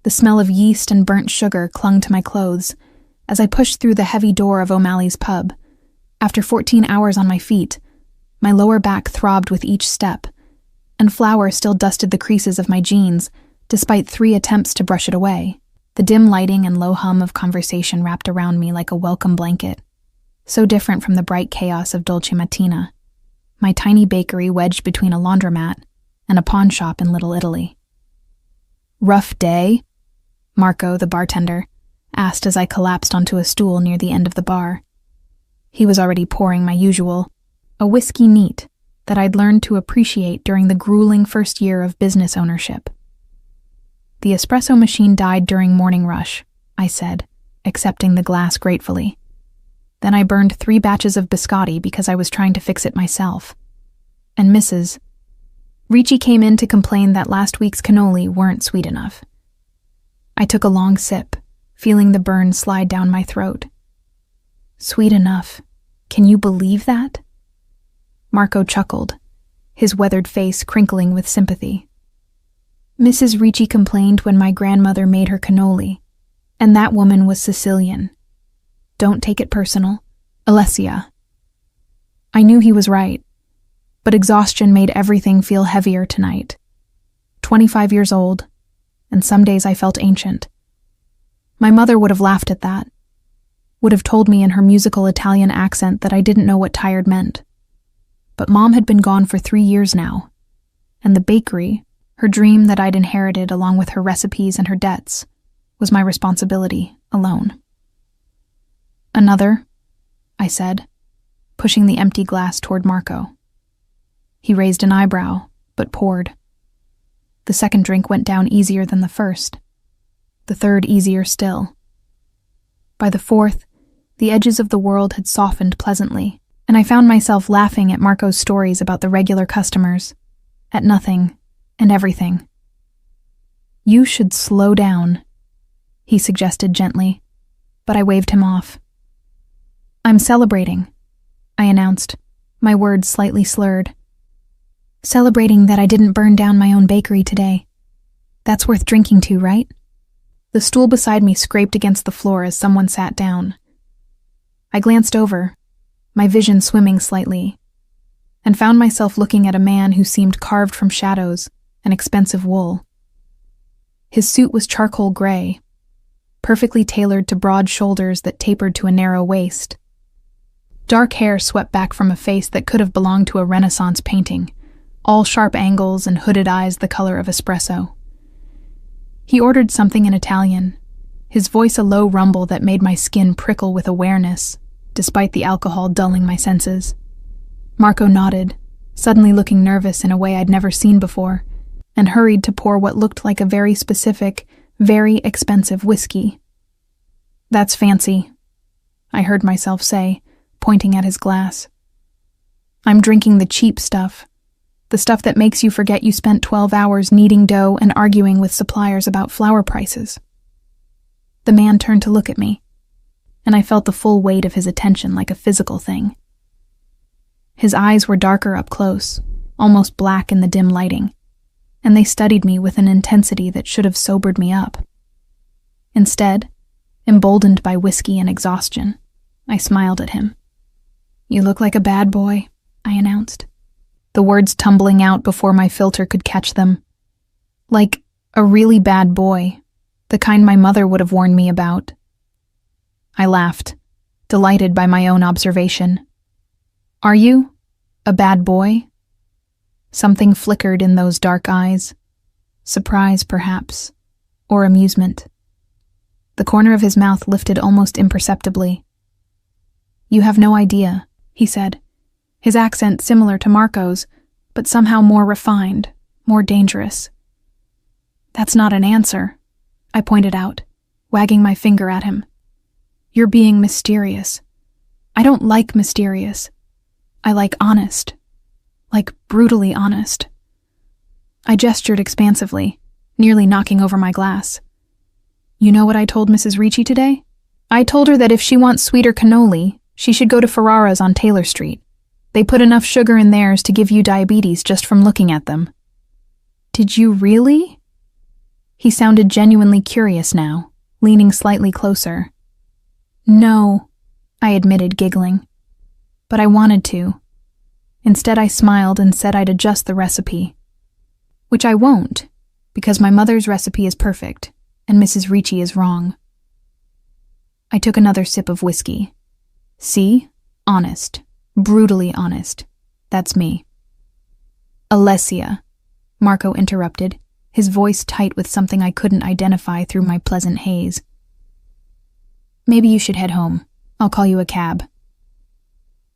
The smell of yeast and burnt sugar clung to my clothes as I pushed through the heavy door of O'Malley's pub. After 14 hours on my feet, my lower back throbbed with each step, and flour still dusted the creases of my jeans, despite 3 attempts to brush it away. The dim lighting and low hum of conversation wrapped around me like a welcome blanket, so different from the bright chaos of Dolce Mattina, my tiny bakery wedged between a laundromat and a pawn shop in Little Italy. "Rough day?" Marco, the bartender, asked as I collapsed onto a stool near the end of the bar. He was already pouring my usual, a whiskey neat that I'd learned to appreciate during the grueling first year of business ownership. "The espresso machine died during morning rush," I said, accepting the glass gratefully. Then I burned 3 batches of biscotti because I was trying to fix it myself. And Mrs. Ricci came in to complain that last week's cannoli weren't sweet enough. I took a long sip, feeling the burn slide down my throat. "Sweet enough. Can you believe that?" Marco chuckled, his weathered face crinkling with sympathy. "Mrs. Ricci complained when my grandmother made her cannoli, and that woman was Sicilian. Don't take it personal. Alessia." I knew he was right, but exhaustion made everything feel heavier tonight. 25 years old, and some days I felt ancient. My mother would have laughed at that, would have told me in her musical Italian accent that I didn't know what tired meant. But Mom had been gone for 3 years now, and the bakery, her dream that I'd inherited along with her recipes and her debts, was my responsibility alone. "Another?" I said, pushing the empty glass toward Marco. He raised an eyebrow, but poured. The second drink went down easier than the first, the third easier still. By the fourth, the edges of the world had softened pleasantly, and I found myself laughing at Marco's stories about the regular customers, at nothing and everything. "You should slow down," he suggested gently, but I waved him off. "I'm celebrating," I announced, my words slightly slurred. "Celebrating that I didn't burn down my own bakery today. That's worth drinking to, right?" The stool beside me scraped against the floor as someone sat down. I glanced over, my vision swimming slightly, and found myself looking at a man who seemed carved from shadows and expensive wool. His suit was charcoal gray, perfectly tailored to broad shoulders that tapered to a narrow waist. Dark hair swept back from a face that could have belonged to a Renaissance painting, all sharp angles and hooded eyes the color of espresso. He ordered something in Italian, his voice a low rumble that made my skin prickle with awareness, despite the alcohol dulling my senses. Marco nodded, suddenly looking nervous in a way I'd never seen before, and hurried to pour what looked like a very specific, very expensive whiskey. "That's fancy," I heard myself say, pointing at his glass. "I'm drinking the cheap stuff, the stuff that makes you forget you spent 12 hours kneading dough and arguing with suppliers about flour prices." The man turned to look at me, and I felt the full weight of his attention like a physical thing. His eyes were darker up close, almost black in the dim lighting, and they studied me with an intensity that should have sobered me up. Instead, emboldened by whiskey and exhaustion, I smiled at him. "You look like a bad boy," I announced, the words tumbling out before my filter could catch them. "Like a really bad boy, the kind my mother would have warned me about." I laughed, delighted by my own observation. "Are you? A bad boy?" Something flickered in those dark eyes. Surprise, perhaps, or amusement. The corner of his mouth lifted almost imperceptibly. "You have no idea," he said, his accent similar to Marco's, but somehow more refined, more dangerous. "That's not an answer," I pointed out, wagging my finger at him. "You're being mysterious. I don't like mysterious. I like honest. Like brutally honest." I gestured expansively, nearly knocking over my glass. "You know what I told Mrs. Ricci today? I told her that if she wants sweeter cannoli, she should go to Ferrara's on Taylor Street. They put enough sugar in theirs to give you diabetes just from looking at them." "Did you really?" He sounded genuinely curious now, leaning slightly closer. No, I admitted, giggling. But I wanted to. Instead, I smiled and said I'd adjust the recipe. Which I won't, because my mother's recipe is perfect, and Mrs. Ricci is wrong. I took another sip of whiskey. See? Honest. Brutally honest. That's me. Alessia, Marco interrupted, his voice tight with something I couldn't identify through my pleasant haze. Maybe you should head home. I'll call you a cab.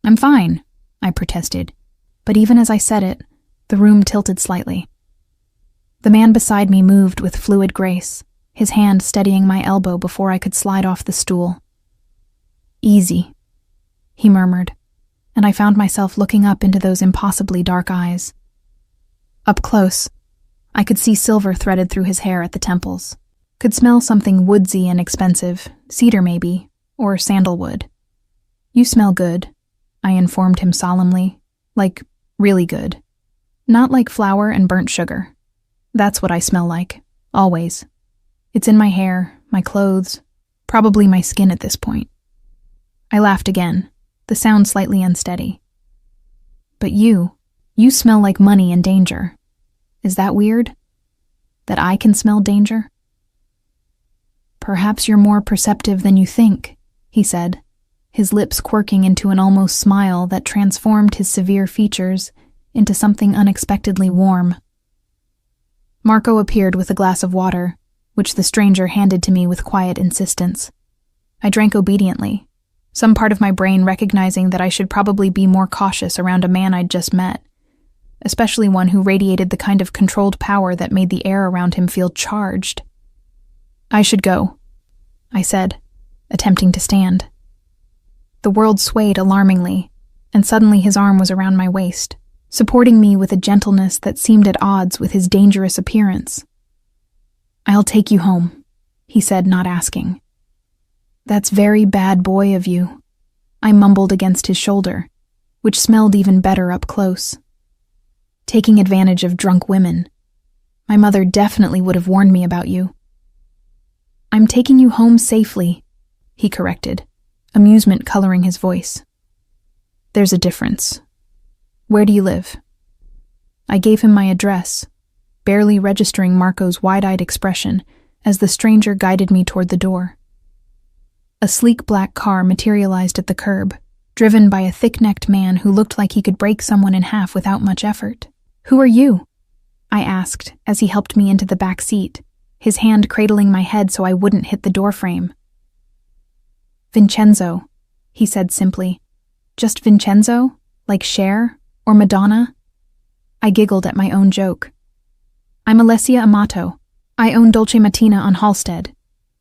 I'm fine, I protested, but even as I said it, the room tilted slightly. The man beside me moved with fluid grace, his hand steadying my elbow before I could slide off the stool. Easy, he murmured, and I found myself looking up into those impossibly dark eyes. Up close, I could see silver threaded through his hair at the temples, could smell something woodsy and expensive, cedar maybe, or sandalwood. You smell good, I informed him solemnly, like really good. Not like flour and burnt sugar. That's what I smell like, always. It's in my hair, my clothes, probably my skin at this point. I laughed again, the sound slightly unsteady. But you smell like money and danger. Is that weird? That I can smell danger? Perhaps you're more perceptive than you think, he said, his lips quirking into an almost smile that transformed his severe features into something unexpectedly warm. Marco appeared with a glass of water, which the stranger handed to me with quiet insistence. I drank obediently, some part of my brain recognizing that I should probably be more cautious around a man I'd just met, especially one who radiated the kind of controlled power that made the air around him feel charged. I should go, I said, attempting to stand. The world swayed alarmingly, and suddenly his arm was around my waist, supporting me with a gentleness that seemed at odds with his dangerous appearance. I'll take you home, he said, not asking. That's very bad boy of you, I mumbled against his shoulder, which smelled even better up close. Taking advantage of drunk women. My mother definitely would have warned me about you. I'm taking you home safely, he corrected, amusement coloring his voice. There's a difference. Where do you live? I gave him my address, barely registering Marco's wide-eyed expression as the stranger guided me toward the door. A sleek black car materialized at the curb, driven by a thick-necked man who looked like he could break someone in half without much effort. Who are you? I asked as he helped me into the back seat, his hand cradling my head so I wouldn't hit the doorframe. Vincenzo, he said simply. Just Vincenzo? Like Cher? Or Madonna? I giggled at my own joke. I'm Alessia Amato. I own Dolce Mattina on Halsted.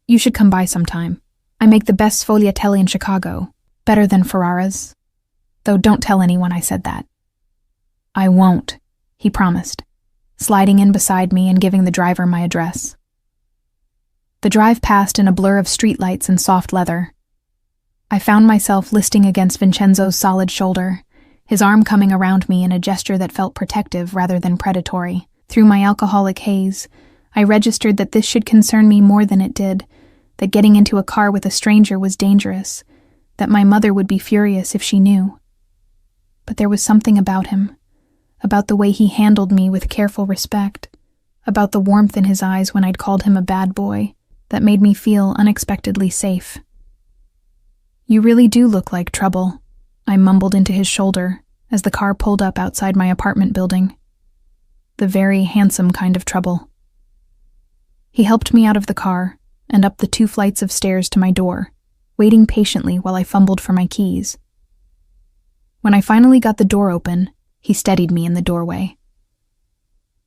You should come by sometime. I make the best sfogliatelli in Chicago. Better than Ferrara's. Though don't tell anyone I said that. I won't, he promised, sliding in beside me and giving the driver my address. The drive passed in a blur of streetlights and soft leather. I found myself listing against Vincenzo's solid shoulder, his arm coming around me in a gesture that felt protective rather than predatory. Through my alcoholic haze, I registered that this should concern me more than it did, that getting into a car with a stranger was dangerous, that my mother would be furious if she knew. But there was something about him, about the way he handled me with careful respect, about the warmth in his eyes when I'd called him a bad boy, that made me feel unexpectedly safe. You really do look like trouble, I mumbled into his shoulder as the car pulled up outside my apartment building. The very handsome kind of trouble. He helped me out of the car and up the 2 flights of stairs to my door, waiting patiently while I fumbled for my keys. When I finally got the door open, he steadied me in the doorway.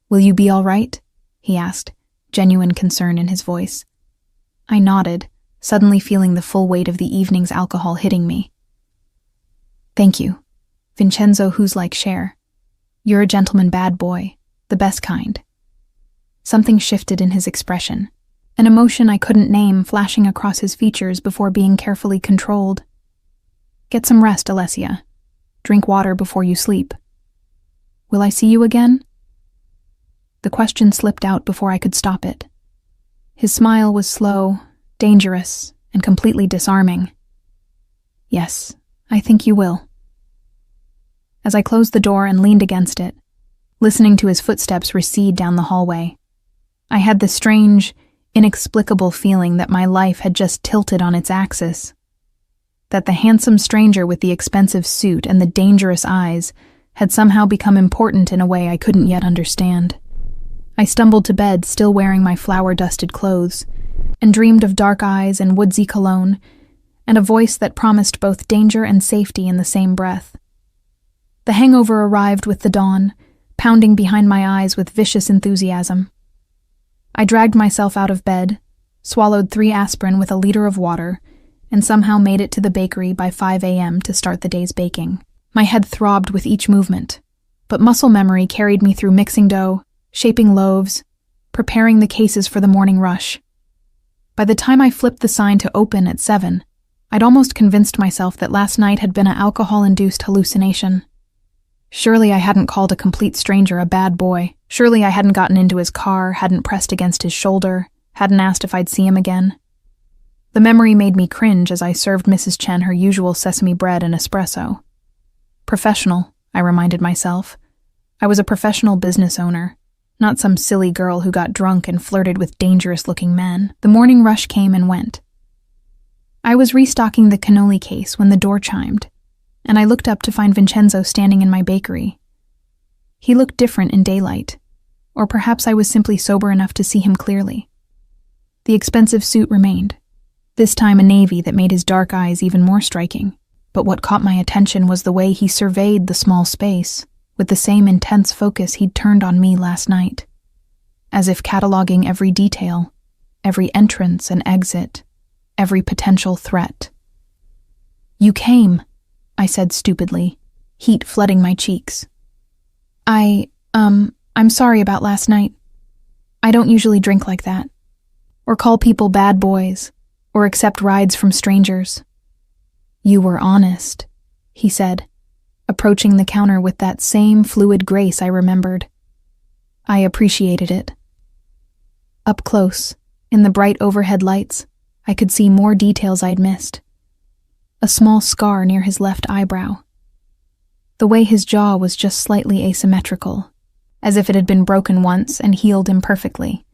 Will you be all right? He asked, genuine concern in his voice. I nodded, suddenly feeling the full weight of the evening's alcohol hitting me. Thank you. Vincenzo who's like Cher. You're a gentleman bad boy, the best kind. Something shifted in his expression, an emotion I couldn't name flashing across his features before being carefully controlled. Get some rest, Alessia. Drink water before you sleep. Will I see you again? The question slipped out before I could stop it. His smile was slow, dangerous, and completely disarming. "Yes, I think you will." As I closed the door and leaned against it, listening to his footsteps recede down the hallway, I had the strange, inexplicable feeling that my life had just tilted on its axis, that the handsome stranger with the expensive suit and the dangerous eyes had somehow become important in a way I couldn't yet understand. I stumbled to bed, still wearing my flour-dusted clothes, and dreamed of dark eyes and woodsy cologne, and a voice that promised both danger and safety in the same breath. The hangover arrived with the dawn, pounding behind my eyes with vicious enthusiasm. I dragged myself out of bed, swallowed 3 aspirin with a liter of water, and somehow made it to the bakery by 5 a.m. to start the day's baking. My head throbbed with each movement, but muscle memory carried me through mixing dough, shaping loaves, preparing the cases for the morning rush. By the time I flipped the sign to open at 7, I'd almost convinced myself that last night had been an alcohol-induced hallucination. Surely I hadn't called a complete stranger a bad boy. Surely I hadn't gotten into his car, hadn't pressed against his shoulder, hadn't asked if I'd see him again. The memory made me cringe as I served Mrs. Chen her usual sesame bread and espresso. Professional, I reminded myself. I was a professional business owner, not some silly girl who got drunk and flirted with dangerous-looking men. The morning rush came and went. I was restocking the cannoli case when the door chimed, and I looked up to find Vincenzo standing in my bakery. He looked different in daylight, or perhaps I was simply sober enough to see him clearly. The expensive suit remained, this time a navy that made his dark eyes even more striking, but what caught my attention was the way he surveyed the small space, with the same intense focus he'd turned on me last night, as if cataloging every detail, every entrance and exit, every potential threat. "You came," I said stupidly, heat flooding my cheeks. I'm sorry about last night. I don't usually drink like that, or call people bad boys, or accept rides from strangers." "You were honest," he said, approaching the counter with that same fluid grace I remembered. I appreciated it. Up close, in the bright overhead lights, I could see more details I'd missed. A small scar near his left eyebrow. The way his jaw was just slightly asymmetrical, as if it had been broken once and healed imperfectly.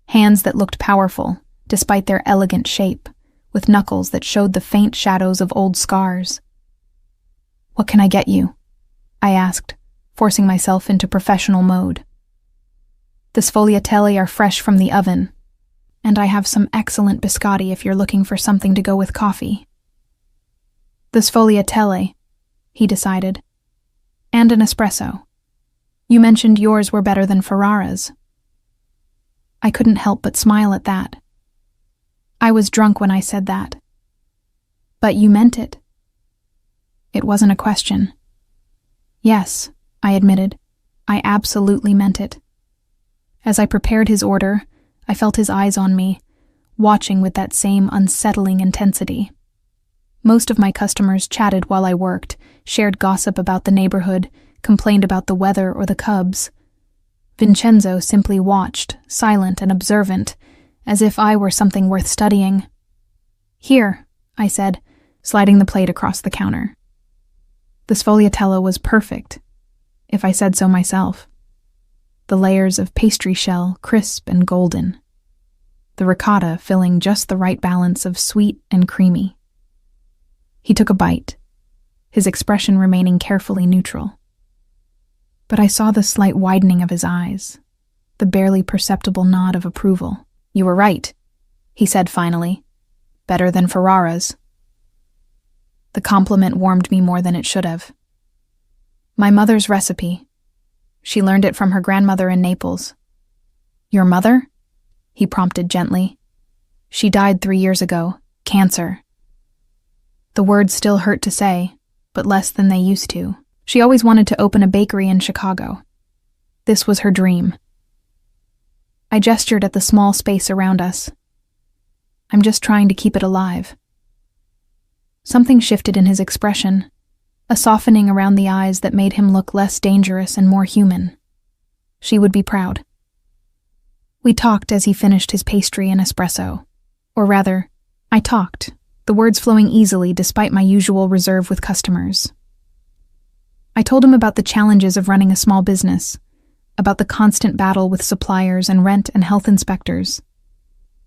Hands that looked powerful, despite their elegant shape, with knuckles that showed the faint shadows of old scars. "What can I get you?" I asked, forcing myself into professional mode. "The sfogliatelle are fresh from the oven, and I have some excellent biscotti if you're looking for something to go with coffee." "The sfogliatelle," he decided, "and an espresso. You mentioned yours were better than Ferrara's." I couldn't help but smile at that. I was drunk when I said that. "But you meant it." It wasn't a question. "Yes," I admitted. "I absolutely meant it." As I prepared his order, I felt his eyes on me, watching with that same unsettling intensity. Most of my customers chatted while I worked, shared gossip about the neighborhood, complained about the weather or the Cubs. Vincenzo simply watched, silent and observant, as if I were something worth studying. "Here," I said, sliding the plate across the counter. The sfogliatelle was perfect, if I said so myself. The layers of pastry shell crisp and golden. The ricotta filling just the right balance of sweet and creamy. He took a bite, his expression remaining carefully neutral. But I saw the slight widening of his eyes, the barely perceptible nod of approval. "You were right," he said finally. "Better than Ferrara's." The compliment warmed me more than it should have. "My mother's recipe. She learned it from her grandmother in Naples." "Your mother?" he prompted gently. "She died 3 years ago. Cancer." The words still hurt to say, but less than they used to. She always wanted to open a bakery in Chicago. This was her dream. I gestured at the small space around us. "I'm just trying to keep it alive." Something shifted in his expression, a softening around the eyes that made him look less dangerous and more human. She would be proud. We talked as he finished his pastry and espresso. Or rather, I talked, the words flowing easily despite my usual reserve with customers. I told him about the challenges of running a small business, about the constant battle with suppliers and rent and health inspectors,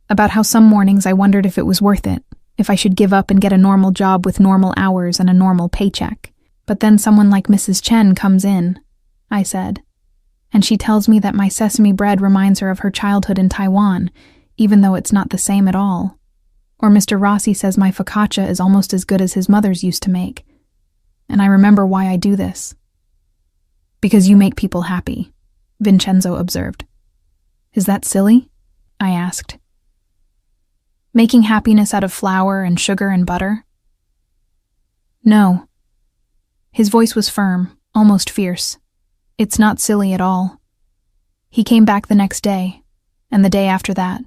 about how some mornings I wondered if it was worth it, if I should give up and get a normal job with normal hours and a normal paycheck. But then someone like Mrs. Chen comes in, I said, and she tells me that my sesame bread reminds her of her childhood in Taiwan, even though it's not the same at all. Or Mr. Rossi says my focaccia is almost as good as his mother's used to make. And I remember why I do this. Because you make people happy, Vincenzo observed. Is that silly? I asked. Making happiness out of flour and sugar and butter? No. His voice was firm, almost fierce. It's not silly at all. He came back the next day, and the day after that,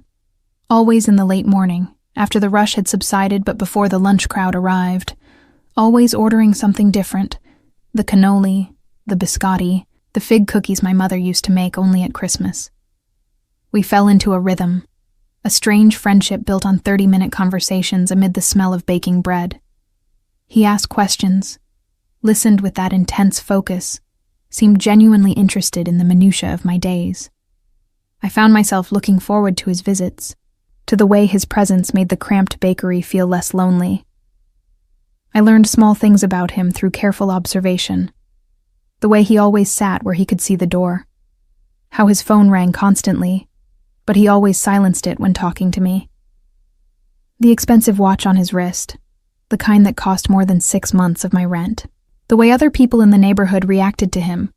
always in the late morning, after the rush had subsided but before the lunch crowd arrived, always ordering something different, the cannoli, the biscotti, the fig cookies my mother used to make only at Christmas. We fell into a rhythm, a strange friendship built on 30-minute conversations amid the smell of baking bread. He asked questions, listened with that intense focus, seemed genuinely interested in the minutiae of my days. I found myself looking forward to his visits, to the way his presence made the cramped bakery feel less lonely. I learned small things about him through careful observation. The way he always sat where he could see the door. How his phone rang constantly, but he always silenced it when talking to me. The expensive watch on his wrist, the kind that cost more than 6 months of my rent. The way other people in the neighborhood reacted to him,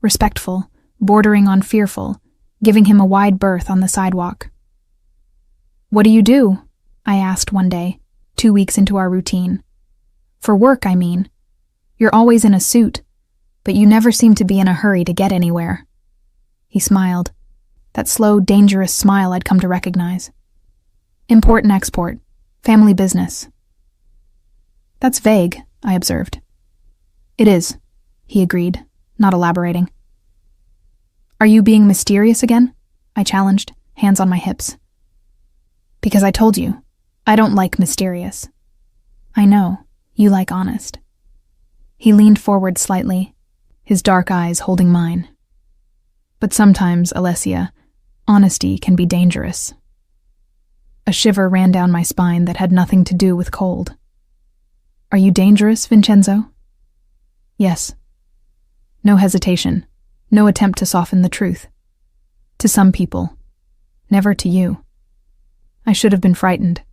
respectful, bordering on fearful, giving him a wide berth on the sidewalk. What do you do? I asked one day, 2 weeks into our routine. For work, I mean. You're always in a suit, but you never seem to be in a hurry to get anywhere. He smiled, that slow, dangerous smile I'd come to recognize. Import and export, family business. That's vague, I observed. It is, he agreed, not elaborating. Are you being mysterious again? I challenged, hands on my hips. Because I told you, I don't like mysterious. I know, you like honest. He leaned forward slightly, his dark eyes holding mine. But sometimes, Alessia, honesty can be dangerous. A shiver ran down my spine that had nothing to do with cold. Are you dangerous, Vincenzo? Yes. No hesitation, no attempt to soften the truth. To some people, never to you. I should have been frightened,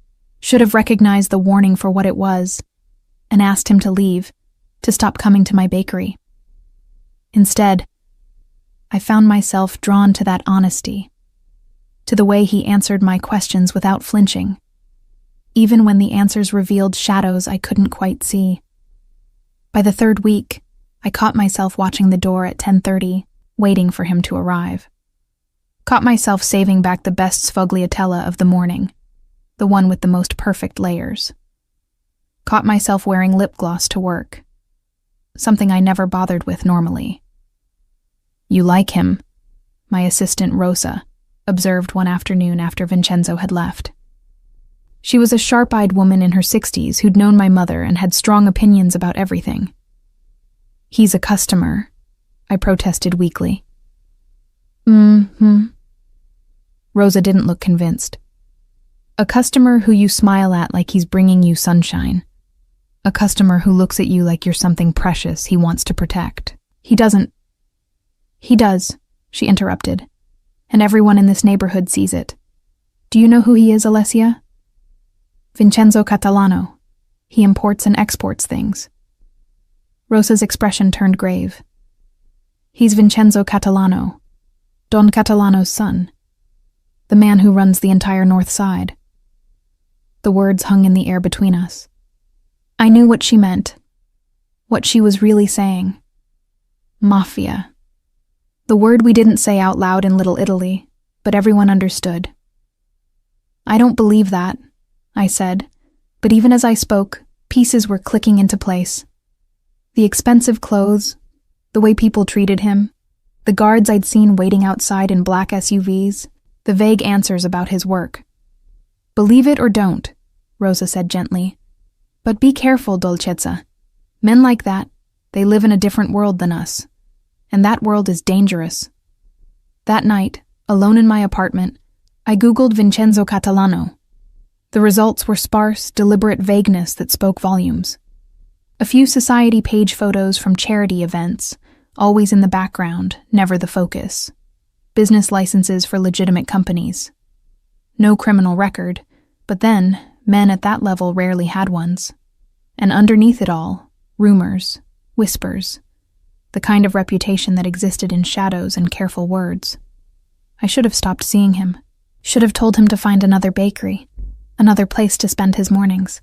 should have recognized the warning for what it was, and asked him to leave, to stop coming to my bakery. Instead, I found myself drawn to that honesty, to the way he answered my questions without flinching, even when the answers revealed shadows I couldn't quite see. By the 3rd week, I caught myself watching the door at 10:30, waiting for him to arrive. Caught myself saving back the best sfogliatella of the morning, the one with the most perfect layers. Caught myself wearing lip gloss to work, something I never bothered with normally. You like him, my assistant Rosa observed one afternoon after Vincenzo had left. She was a sharp-eyed woman in her 60s who'd known my mother and had strong opinions about everything. He's a customer, I protested weakly. Rosa didn't look convinced. A customer who you smile at like he's bringing you sunshine. A customer who looks at you like you're something precious he wants to protect. He doesn't. He does, she interrupted, and everyone in this neighborhood sees it. Do you know who he is, Alessia? Vincenzo Catalano. He imports and exports things. Rosa's expression turned grave. He's Vincenzo Catalano, Don Catalano's son, the man who runs the entire North Side. The words hung in the air between us. I knew what she meant, what she was really saying. Mafia. The word we didn't say out loud in Little Italy, but everyone understood. I don't believe that, I said, but even as I spoke, pieces were clicking into place. The expensive clothes, the way people treated him, the guards I'd seen waiting outside in black SUVs, the vague answers about his work. "Believe it or don't," Rosa said gently. "But be careful, Dolcezza. Men like that, they live in a different world than us. And that world is dangerous." That night, alone in my apartment, I Googled Vincenzo Catalano. The results were sparse, deliberate vagueness that spoke volumes. A few society page photos from charity events, always in the background, never the focus. Business licenses for legitimate companies. No criminal record, but then, men at that level rarely had ones. And underneath it all, rumors, whispers, the kind of reputation that existed in shadows and careful words. I should have stopped seeing him. Should have told him to find another bakery, another place to spend his mornings.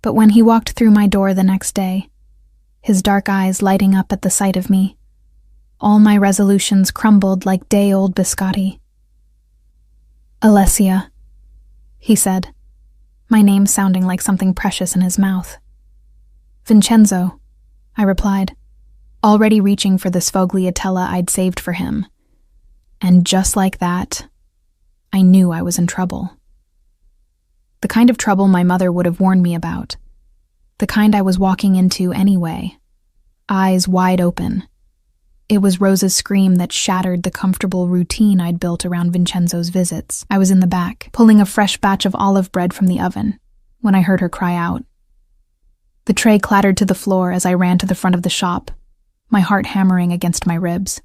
But when he walked through my door the next day, his dark eyes lighting up at the sight of me, all my resolutions crumbled like day-old biscotti. "Alessia," he said, my name sounding like something precious in his mouth. "Vincenzo," I replied, already reaching for the sfogliatella I'd saved for him. And just like that, I knew I was in trouble. The kind of trouble my mother would have warned me about. The kind I was walking into anyway, eyes wide open. It was Rosa's scream that shattered the comfortable routine I'd built around Vincenzo's visits. I was in the back, pulling a fresh batch of olive bread from the oven, when I heard her cry out. The tray clattered to the floor as I ran to the front of the shop, my heart hammering against my ribs.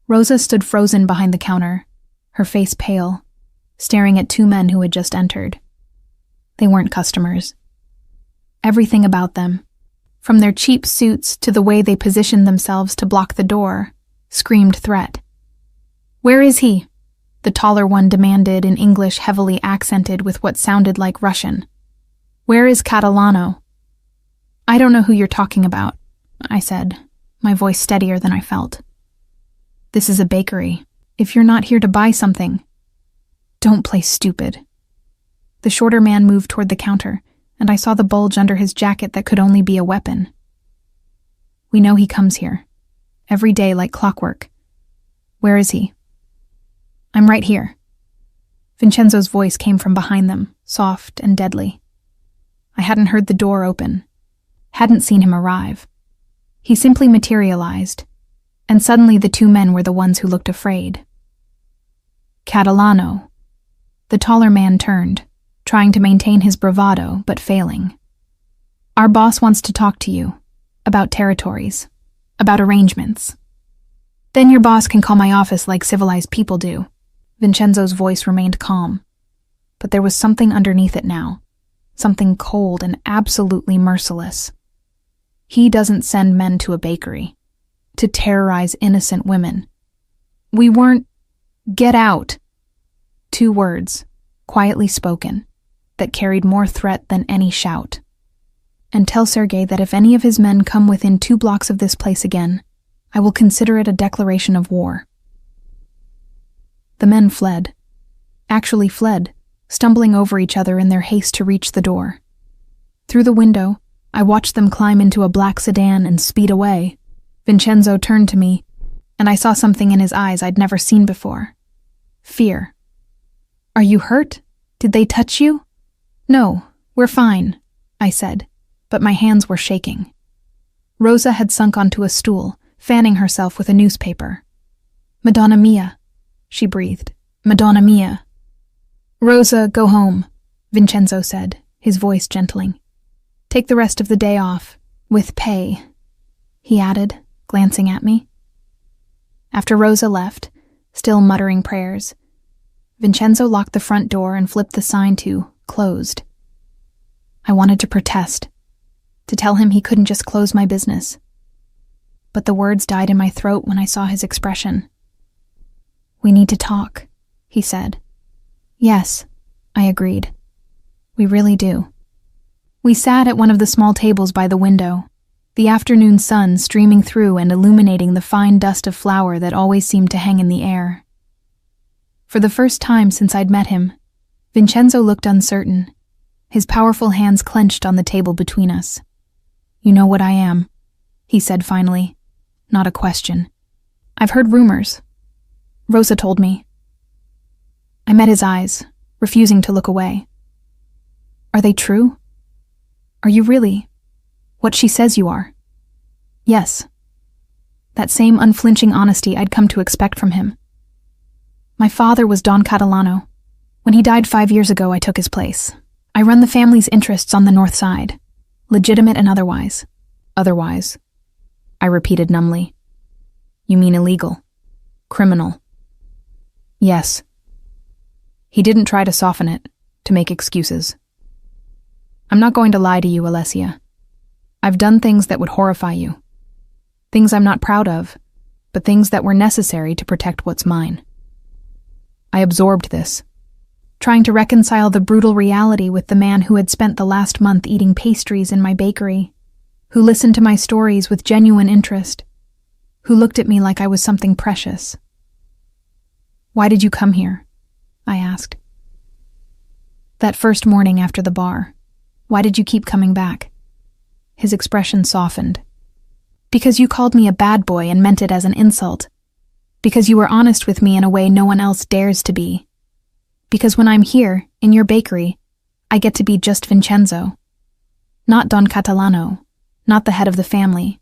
Rosa stood frozen behind the counter, her face pale, staring at two men who had just entered. They weren't customers. Everything about them, from their cheap suits to the way they positioned themselves to block the door, screamed threat. "Where is he?" the taller one demanded in English heavily accented with what sounded like Russian. "Where is Catalano?" "I don't know who you're talking about," I said, my voice steadier than I felt. "This is a bakery. If you're not here to buy something, don't play stupid." The shorter man moved toward the counter, and I saw the bulge under his jacket that could only be a weapon. "We know he comes here. Every day like clockwork. Where is he?" "I'm right here." Vincenzo's voice came from behind them, soft and deadly. I hadn't heard the door open, hadn't seen him arrive. He simply materialized, and suddenly the two men were the ones who looked afraid. "Catalano." The taller man turned, trying to maintain his bravado, but failing. "Our boss wants to talk to you. About territories. About arrangements." "Then your boss can call my office like civilized people do." Vincenzo's voice remained calm, but there was something underneath it now. Something cold and absolutely merciless. He doesn't send men to a bakery to terrorize innocent women. "We weren't—" "Get out." 2 words, quietly spoken, that carried more threat than any shout. "And tell Sergei that if any of his men come within 2 blocks of this place again, I will consider it a declaration of war." The men fled. Actually fled, stumbling over each other in their haste to reach the door. Through the window, I watched them climb into a black sedan and speed away. Vincenzo turned to me, and I saw something in his eyes I'd never seen before. Fear. "Are you hurt? Did they touch you?" "No, we're fine," I said, but my hands were shaking. Rosa had sunk onto a stool, fanning herself with a newspaper. "Madonna mia," she breathed. "Madonna mia." "Rosa, go home," Vincenzo said, his voice gentling. "Take the rest of the day off, with pay," he added, glancing at me. After Rosa left, still muttering prayers, Vincenzo locked the front door and flipped the sign to "closed." I wanted to protest, to tell him he couldn't just close my business. But the words died in my throat when I saw his expression. "We need to talk," he said. "Yes," I agreed. "We really do." We sat at one of the small tables by the window, the afternoon sun streaming through and illuminating the fine dust of flour that always seemed to hang in the air. For the first time since I'd met him, Vincenzo looked uncertain, his powerful hands clenched on the table between us. "You know what I am," he said finally, not a question. "I've heard rumors. Rosa told me. I met his eyes, refusing to look away. Are they true? Are you really what she says you are? Yes. That same unflinching honesty I'd come to expect from him. My father was Don Catalano. When he died 5 years ago, I took his place. I run the family's interests on the north side, legitimate and otherwise. Otherwise, I repeated numbly. You mean illegal? Criminal? Yes. He didn't try to soften it, to make excuses. I'm not going to lie to you, Alessia. I've done things that would horrify you. Things I'm not proud of, but things that were necessary to protect what's mine. I absorbed this, trying to reconcile the brutal reality with the man who had spent the last month eating pastries in my bakery, who listened to my stories with genuine interest, who looked at me like I was something precious. Why did you come here? I asked. That first morning after the bar, why did you keep coming back? His expression softened. Because you called me a bad boy and meant it as an insult. Because you were honest with me in a way no one else dares to be. Because when I'm here, in your bakery, I get to be just Vincenzo. Not Don Catalano, not the head of the family.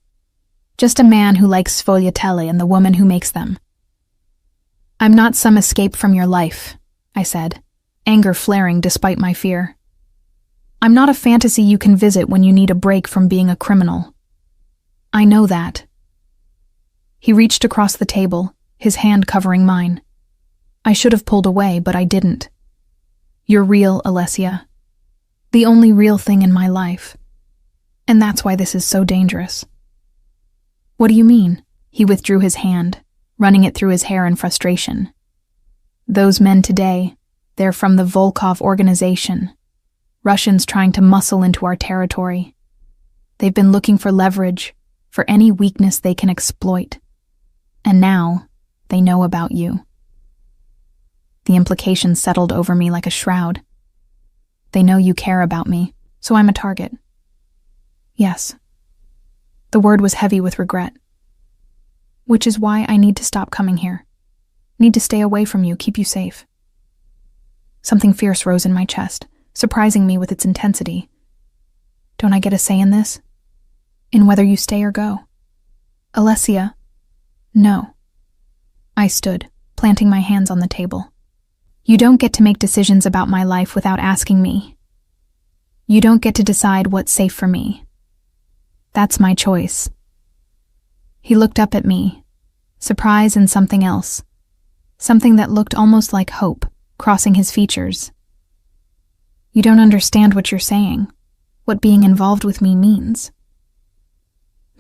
Just a man who likes sfogliatelle and the woman who makes them. I'm not some escape from your life, I said, anger flaring despite my fear. I'm not a fantasy you can visit when you need a break from being a criminal. I know that. He reached across the table, his hand covering mine. I should have pulled away, but I didn't. You're real, Alessia. The only real thing in my life. And that's why this is so dangerous. What do you mean? He withdrew his hand, running it through his hair in frustration. Those men today, they're from the Volkov organization. Russians trying to muscle into our territory. They've been looking for leverage, for any weakness they can exploit. And now, they know about you. The implications settled over me like a shroud. They know you care about me, so I'm a target. Yes. The word was heavy with regret. Which is why I need to stop coming here. Need to stay away from you, keep you safe. Something fierce rose in my chest, surprising me with its intensity. Don't I get a say in this? In whether you stay or go? Alessia? No. I stood, planting my hands on the table. You don't get to make decisions about my life without asking me. You don't get to decide what's safe for me. That's my choice. He looked up at me, surprise and something else, something that looked almost like hope, crossing his features. You don't understand what you're saying, what being involved with me means.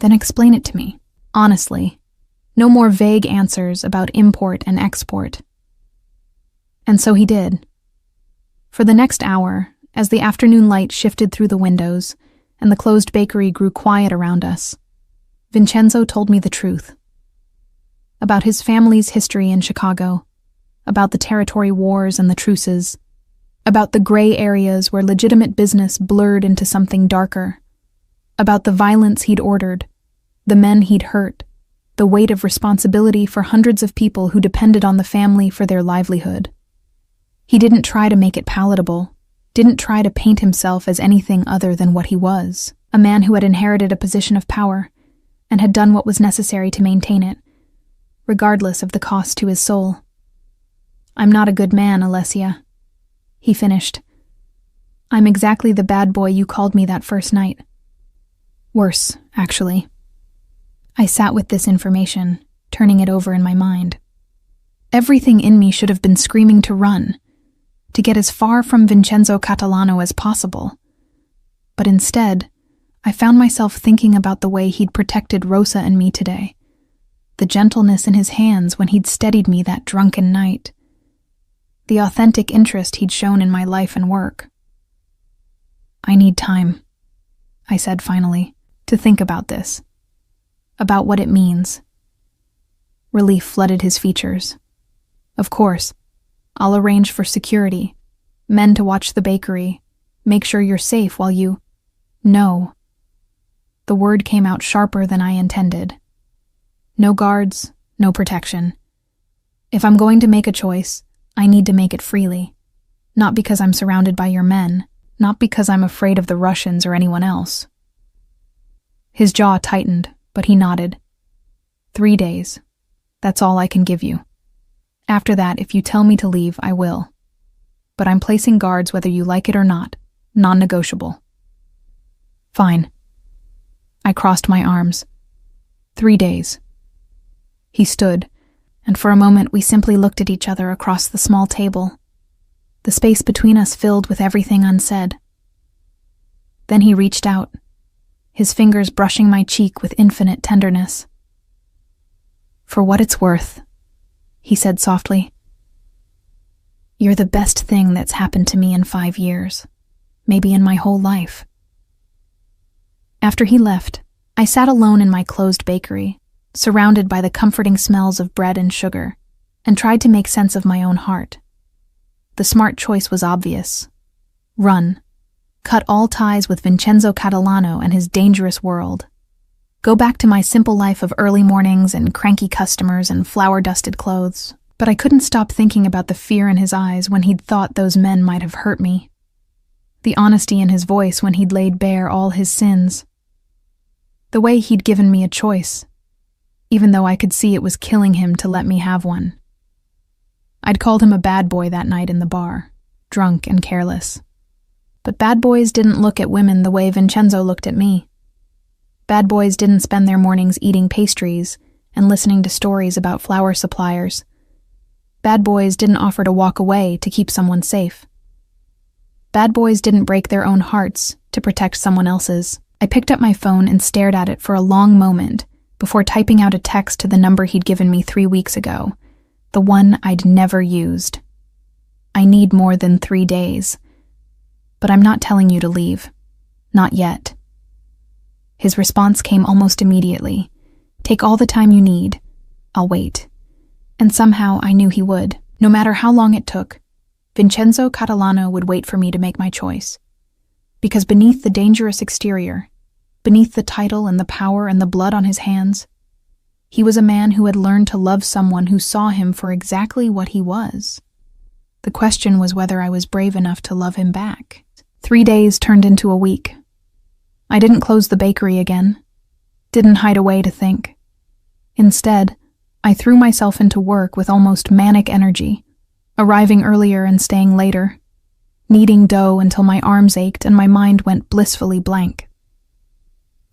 Then explain it to me, honestly. No more vague answers about import and export. And so he did. For the next hour, as the afternoon light shifted through the windows and the closed bakery grew quiet around us, Vincenzo told me the truth. About his family's history in Chicago, about the territory wars and the truces, about the gray areas where legitimate business blurred into something darker, about the violence he'd ordered, the men he'd hurt, the weight of responsibility for hundreds of people who depended on the family for their livelihood. He didn't try to make it palatable, didn't try to paint himself as anything other than what he was, a man who had inherited a position of power and had done what was necessary to maintain it, regardless of the cost to his soul. I'm not a good man, Alessia, he finished. I'm exactly the bad boy you called me that first night. Worse, actually. I sat with this information, turning it over in my mind. Everything in me should have been screaming to run, to get as far from Vincenzo Catalano as possible. But instead, I found myself thinking about the way he'd protected Rosa and me today, the gentleness in his hands when he'd steadied me that drunken night, the authentic interest he'd shown in my life and work. I need time, I said finally, to think about this, about what it means. Relief flooded his features. Of course, I'll arrange for security, men to watch the bakery, make sure you're safe while you... No. The word came out sharper than I intended. No guards, no protection. If I'm going to make a choice, I need to make it freely. Not because I'm surrounded by your men, not because I'm afraid of the Russians or anyone else. His jaw tightened, but he nodded. 3 days. That's all I can give you. After that, if you tell me to leave, I will. But I'm placing guards whether you like it or not, non-negotiable. Fine. I crossed my arms. 3 days. He stood, and for a moment we simply looked at each other across the small table, the space between us filled with everything unsaid. Then he reached out, his fingers brushing my cheek with infinite tenderness. For what it's worth, he said softly, you're the best thing that's happened to me in 5 years, maybe in my whole life. After he left, I sat alone in my closed bakery, surrounded by the comforting smells of bread and sugar, and tried to make sense of my own heart. The smart choice was obvious. Run. Cut all ties with Vincenzo Catalano and his dangerous world. Go back to my simple life of early mornings and cranky customers and flour-dusted clothes. But I couldn't stop thinking about the fear in his eyes when he'd thought those men might have hurt me. The honesty in his voice when he'd laid bare all his sins. The way he'd given me a choice, even though I could see it was killing him to let me have one. I'd called him a bad boy that night in the bar, drunk and careless. But bad boys didn't look at women the way Vincenzo looked at me. Bad boys didn't spend their mornings eating pastries and listening to stories about flour suppliers. Bad boys didn't offer to walk away to keep someone safe. Bad boys didn't break their own hearts to protect someone else's. I picked up my phone and stared at it for a long moment before typing out a text to the number he'd given me 3 weeks ago, the one I'd never used. I need more than 3 days. But I'm not telling you to leave. Not yet. His response came almost immediately. Take all the time you need. I'll wait. And somehow I knew he would. No matter how long it took, Vincenzo Catalano would wait for me to make my choice. Because beneath the dangerous exterior, beneath the title and the power and the blood on his hands, he was a man who had learned to love someone who saw him for exactly what he was. The question was whether I was brave enough to love him back. 3 days turned into a week. I didn't close the bakery again, didn't hide away to think. Instead, I threw myself into work with almost manic energy, arriving earlier and staying later, kneading dough until my arms ached and my mind went blissfully blank.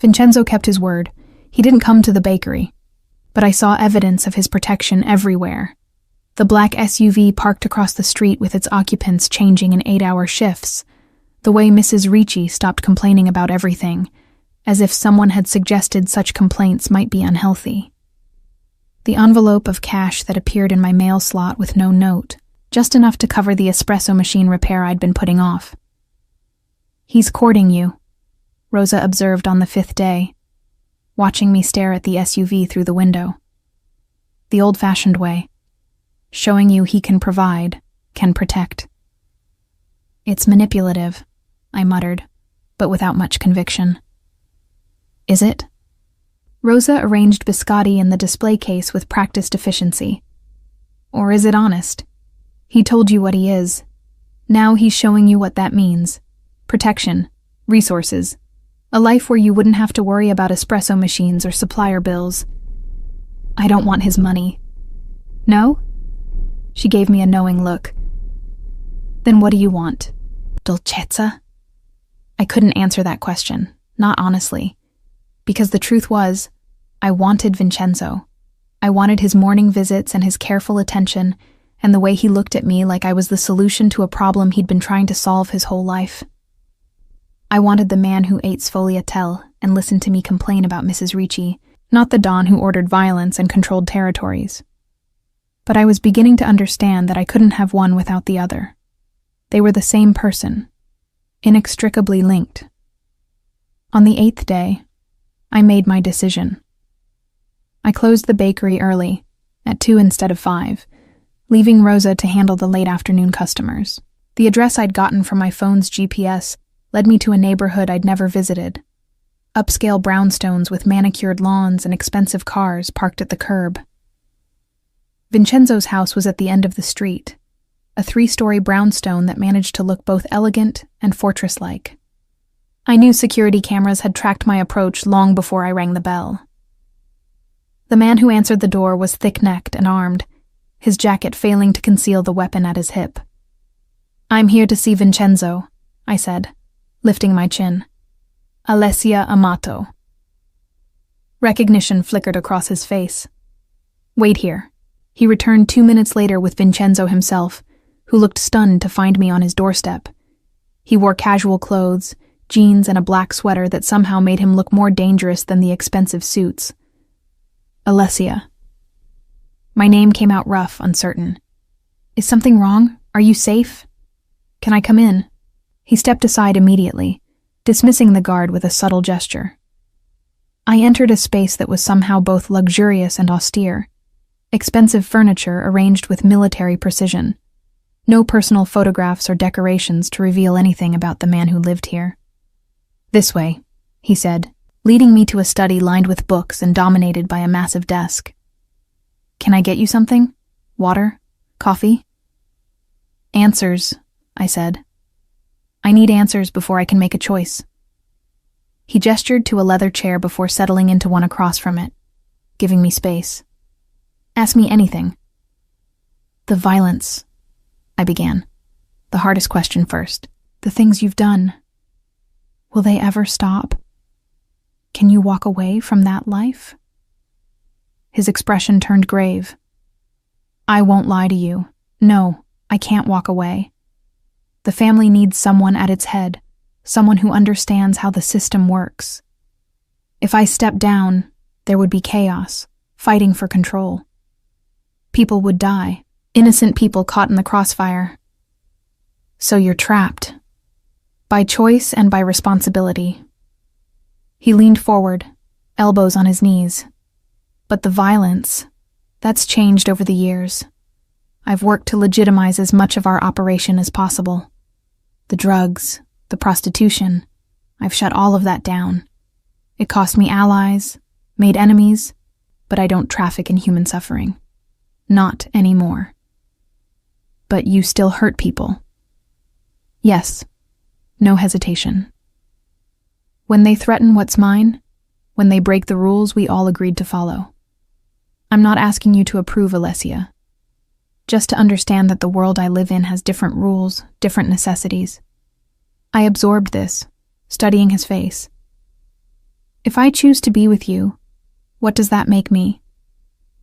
Vincenzo kept his word. He didn't come to the bakery, but I saw evidence of his protection everywhere. The black SUV parked across the street with its occupants changing in 8-hour shifts, the way Mrs. Ricci stopped complaining about everything, as if someone had suggested such complaints might be unhealthy. The envelope of cash that appeared in my mail slot with no note, just enough to cover the espresso machine repair I'd been putting off. He's courting you, Rosa observed on the 5th day, watching me stare at the SUV through the window. The old-fashioned way, showing you he can provide, can protect. It's manipulative, I muttered, but without much conviction. Is it? Rosa arranged biscotti in the display case with practiced efficiency. Or is it honest? He told you what he is. Now he's showing you what that means. Protection, resources, a life where you wouldn't have to worry about espresso machines or supplier bills. I don't want his money. No? She gave me a knowing look. Then what do you want? Dolcezza? I couldn't answer that question, not honestly, because the truth was, I wanted Vincenzo. I wanted his morning visits and his careful attention, and the way he looked at me like I was the solution to a problem he'd been trying to solve his whole life. I wanted the man who ate sfogliatelle and listened to me complain about Mrs. Ricci, not the Don who ordered violence and controlled territories. But I was beginning to understand that I couldn't have one without the other. They were the same person, inextricably linked. On the 8th day, I made my decision. I closed the bakery early, at 2 instead of 5, leaving Rosa to handle the late afternoon customers. The address I'd gotten from my phone's GPS led me to a neighborhood I'd never visited. Upscale brownstones with manicured lawns and expensive cars parked at the curb. Vincenzo's house was at the end of the street, a 3-story brownstone that managed to look both elegant and fortress-like. I knew security cameras had tracked my approach long before I rang the bell. The man who answered the door was thick-necked and armed, his jacket failing to conceal the weapon at his hip. "I'm here to see Vincenzo," I said, lifting my chin. "Alessia Amato." Recognition flickered across his face. "Wait here." He returned 2 minutes later with Vincenzo himself, who looked stunned to find me on his doorstep. He wore casual clothes, jeans and a black sweater that somehow made him look more dangerous than the expensive suits. "Alessia." My name came out rough, uncertain. "Is something wrong? Are you safe? Can I come in?" He stepped aside immediately, dismissing the guard with a subtle gesture. I entered a space that was somehow both luxurious and austere. Expensive furniture arranged with military precision. No personal photographs or decorations to reveal anything about the man who lived here. "This way," he said, leading me to a study lined with books and dominated by a massive desk. "Can I get you something? Water? Coffee?" "Answers," I said. "I need answers before I can make a choice." He gestured to a leather chair before settling into one across from it, giving me space. "Ask me anything." "The violence," I began. "The hardest question first. The things you've done. Will they ever stop? Can you walk away from that life?" His expression turned grave. "I won't lie to you. No, I can't walk away. The family needs someone at its head, someone who understands how the system works. If I stepped down, there would be chaos, fighting for control. People would die, innocent people caught in the crossfire. So you're trapped. By choice and by responsibility." He leaned forward, elbows on his knees. "But the violence, that's changed over the years. I've worked to legitimize as much of our operation as possible. The drugs, the prostitution, I've shut all of that down. It cost me allies, made enemies, but I don't traffic in human suffering. Not anymore." "But you still hurt people." "Yes." No hesitation. "When they threaten what's mine, when they break the rules we all agreed to follow. I'm not asking you to approve, Alessia. Just to understand that the world I live in has different rules, different necessities." I absorbed this, studying his face. "If I choose to be with you, what does that make me?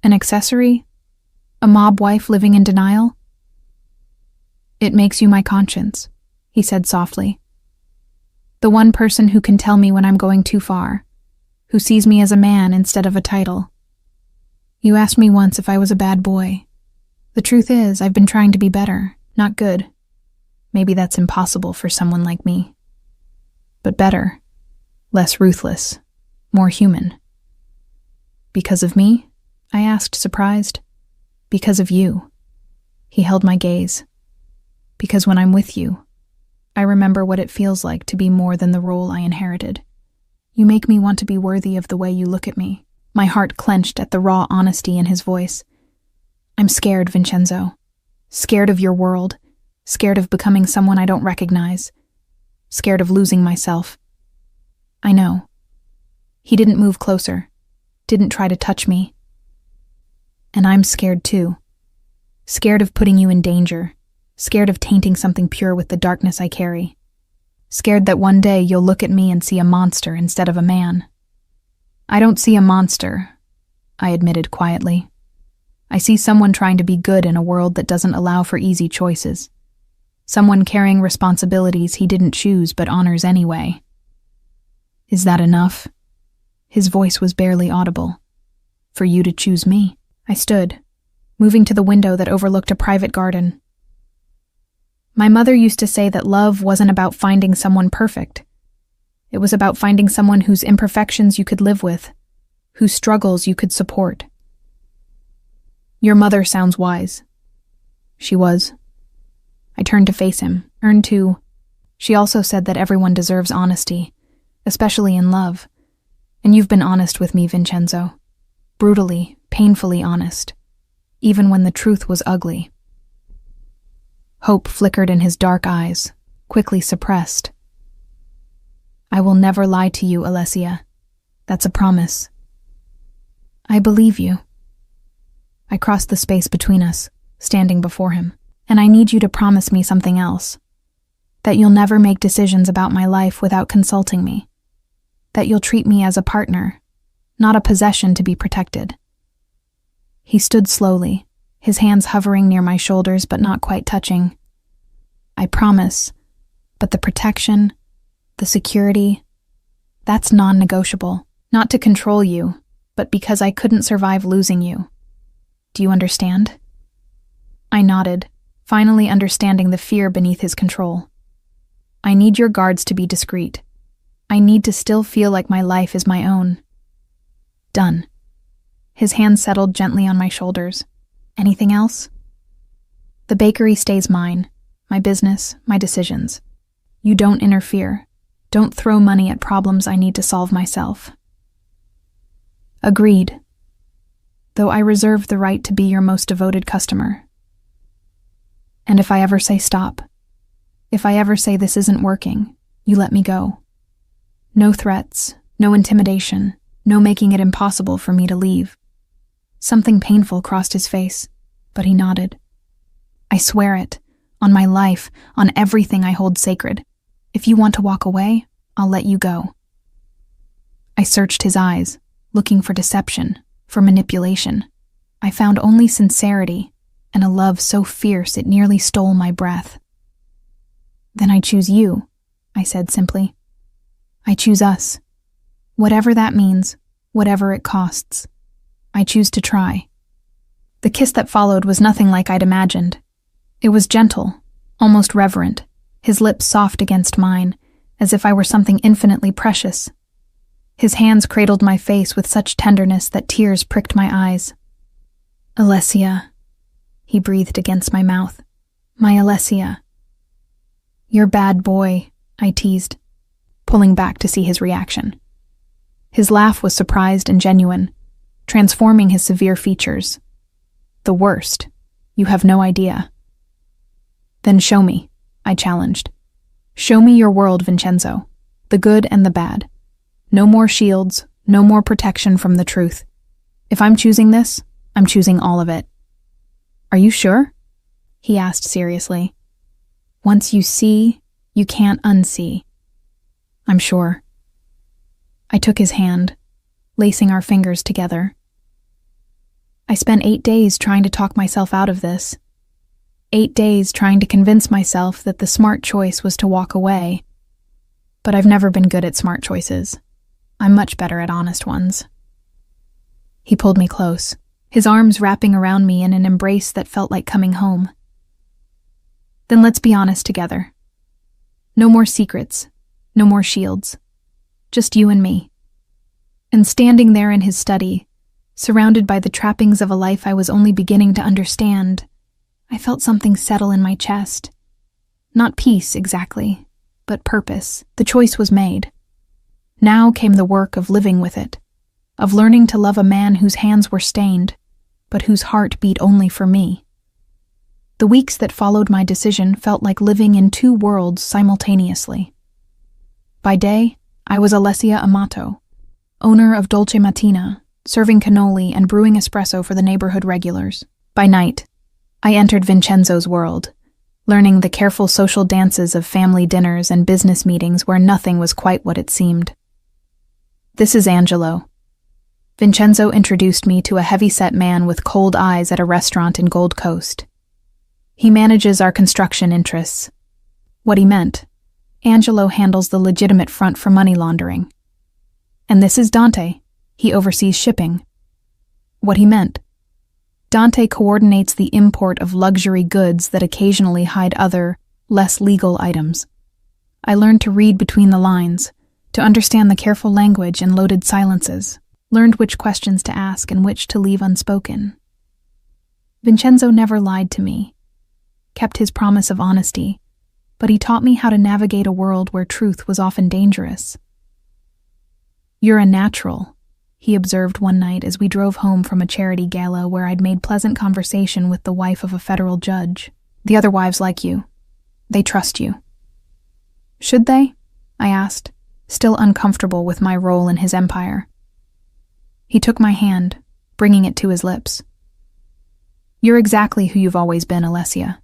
An accessory? A mob wife living in denial?" "It makes you my conscience," he said softly. "The one person who can tell me when I'm going too far, who sees me as a man instead of a title. You asked me once if I was a bad boy. The truth is, I've been trying to be better, not good. Maybe that's impossible for someone like me. But better, less ruthless, more human." "Because of me?" I asked, surprised. "Because of you." He held my gaze. "Because when I'm with you, I remember what it feels like to be more than the role I inherited. You make me want to be worthy of the way you look at me." My heart clenched at the raw honesty in his voice. "I'm scared, Vincenzo. Scared of your world. Scared of becoming someone I don't recognize. Scared of losing myself." "I know." He didn't move closer, didn't try to touch me. "And I'm scared too. Scared of putting you in danger. Scared of tainting something pure with the darkness I carry. Scared that one day you'll look at me and see a monster instead of a man." "I don't see a monster," I admitted quietly. "I see someone trying to be good in a world that doesn't allow for easy choices. Someone carrying responsibilities he didn't choose but honors anyway." "Is that enough?" His voice was barely audible. "For you to choose me?" I stood, moving to the window that overlooked a private garden. My mother used to say that love wasn't about finding someone perfect. It was about finding someone whose imperfections you could live with, whose struggles you could support. "Your mother sounds wise." She was. I turned to face him, turned to. She also said that everyone deserves honesty, especially in love. And you've been honest with me, Vincenzo. Brutally, painfully honest. Even when the truth was ugly. Hope flickered in his dark eyes, quickly suppressed. "I will never lie to you, Alessia. That's a promise." "I believe you." I crossed the space between us, standing before him. "And I need you to promise me something else. That you'll never make decisions about my life without consulting me. That you'll treat me as a partner, not a possession to be protected." He stood slowly, his hands hovering near my shoulders but not quite touching. "I promise, but the protection, the security, that's non-negotiable. Not to control you, but because I couldn't survive losing you. Do you understand?" I nodded, finally understanding the fear beneath his control. "I need your guards to be discreet. I need to still feel like my life is my own." "Done." His hand settled gently on my shoulders. "Anything else?" "The bakery stays mine. My business, my decisions. You don't interfere. Don't throw money at problems I need to solve myself." "Agreed. Though I reserve the right to be your most devoted customer. And if I ever say stop, if I ever say this isn't working, you let me go. No threats, no intimidation, no making it impossible for me to leave." Something painful crossed his face, but he nodded. "I swear it, on my life, on everything I hold sacred. If you want to walk away, I'll let you go." I searched his eyes, looking for deception, for manipulation. I found only sincerity, and a love so fierce it nearly stole my breath. "Then I choose you," I said simply. "I choose us. Whatever that means, whatever it costs. I choose to try." The kiss that followed was nothing like I'd imagined. It was gentle, almost reverent, his lips soft against mine, as if I were something infinitely precious. His hands cradled my face with such tenderness that tears pricked my eyes. "Alessia," he breathed against my mouth. "My Alessia." "You're bad boy," I teased, pulling back to see his reaction. His laugh was surprised and genuine, transforming his severe features. "The worst. You have no idea." "Then show me," I challenged. "Show me your world, Vincenzo. The good and the bad. No more shields, no more protection from the truth. If I'm choosing this, I'm choosing all of it." "Are you sure?" he asked seriously. "Once you see, you can't unsee." "I'm sure." I took his hand, lacing our fingers together. I spent 8 days trying to talk myself out of this. 8 days trying to convince myself that the smart choice was to walk away. But I've never been good at smart choices. I'm much better at honest ones. He pulled me close, his arms wrapping around me in an embrace that felt like coming home. "Then let's be honest together. No more secrets, no more shields. Just you and me." And standing there in his study, surrounded by the trappings of a life I was only beginning to understand, I felt something settle in my chest. Not peace, exactly, but purpose. The choice was made. Now came the work of living with it, of learning to love a man whose hands were stained, but whose heart beat only for me. The weeks that followed my decision felt like living in 2 worlds simultaneously. By day, I was Alessia Amato, owner of Dolce Mattina, serving cannoli and brewing espresso for the neighborhood regulars. By night, I entered Vincenzo's world, learning the careful social dances of family dinners and business meetings where nothing was quite what it seemed. "This is Angelo." Vincenzo introduced me to a heavy-set man with cold eyes at a restaurant in Gold Coast. "He manages our construction interests." What he meant, Angelo handles the legitimate front for money laundering. "And this is Dante. He oversees shipping." What he meant, Dante coordinates the import of luxury goods that occasionally hide other, less legal items. I learned to read between the lines, to understand the careful language and loaded silences, learned which questions to ask and which to leave unspoken. Vincenzo never lied to me, kept his promise of honesty, but he taught me how to navigate a world where truth was often dangerous. "You're a natural," he observed one night as we drove home from a charity gala where I'd made pleasant conversation with the wife of a federal judge. The other wives like you. They trust you." "Should they?" I asked, still uncomfortable with my role in his empire. He took my hand, bringing it to his lips. "You're exactly who you've always been, Alessia.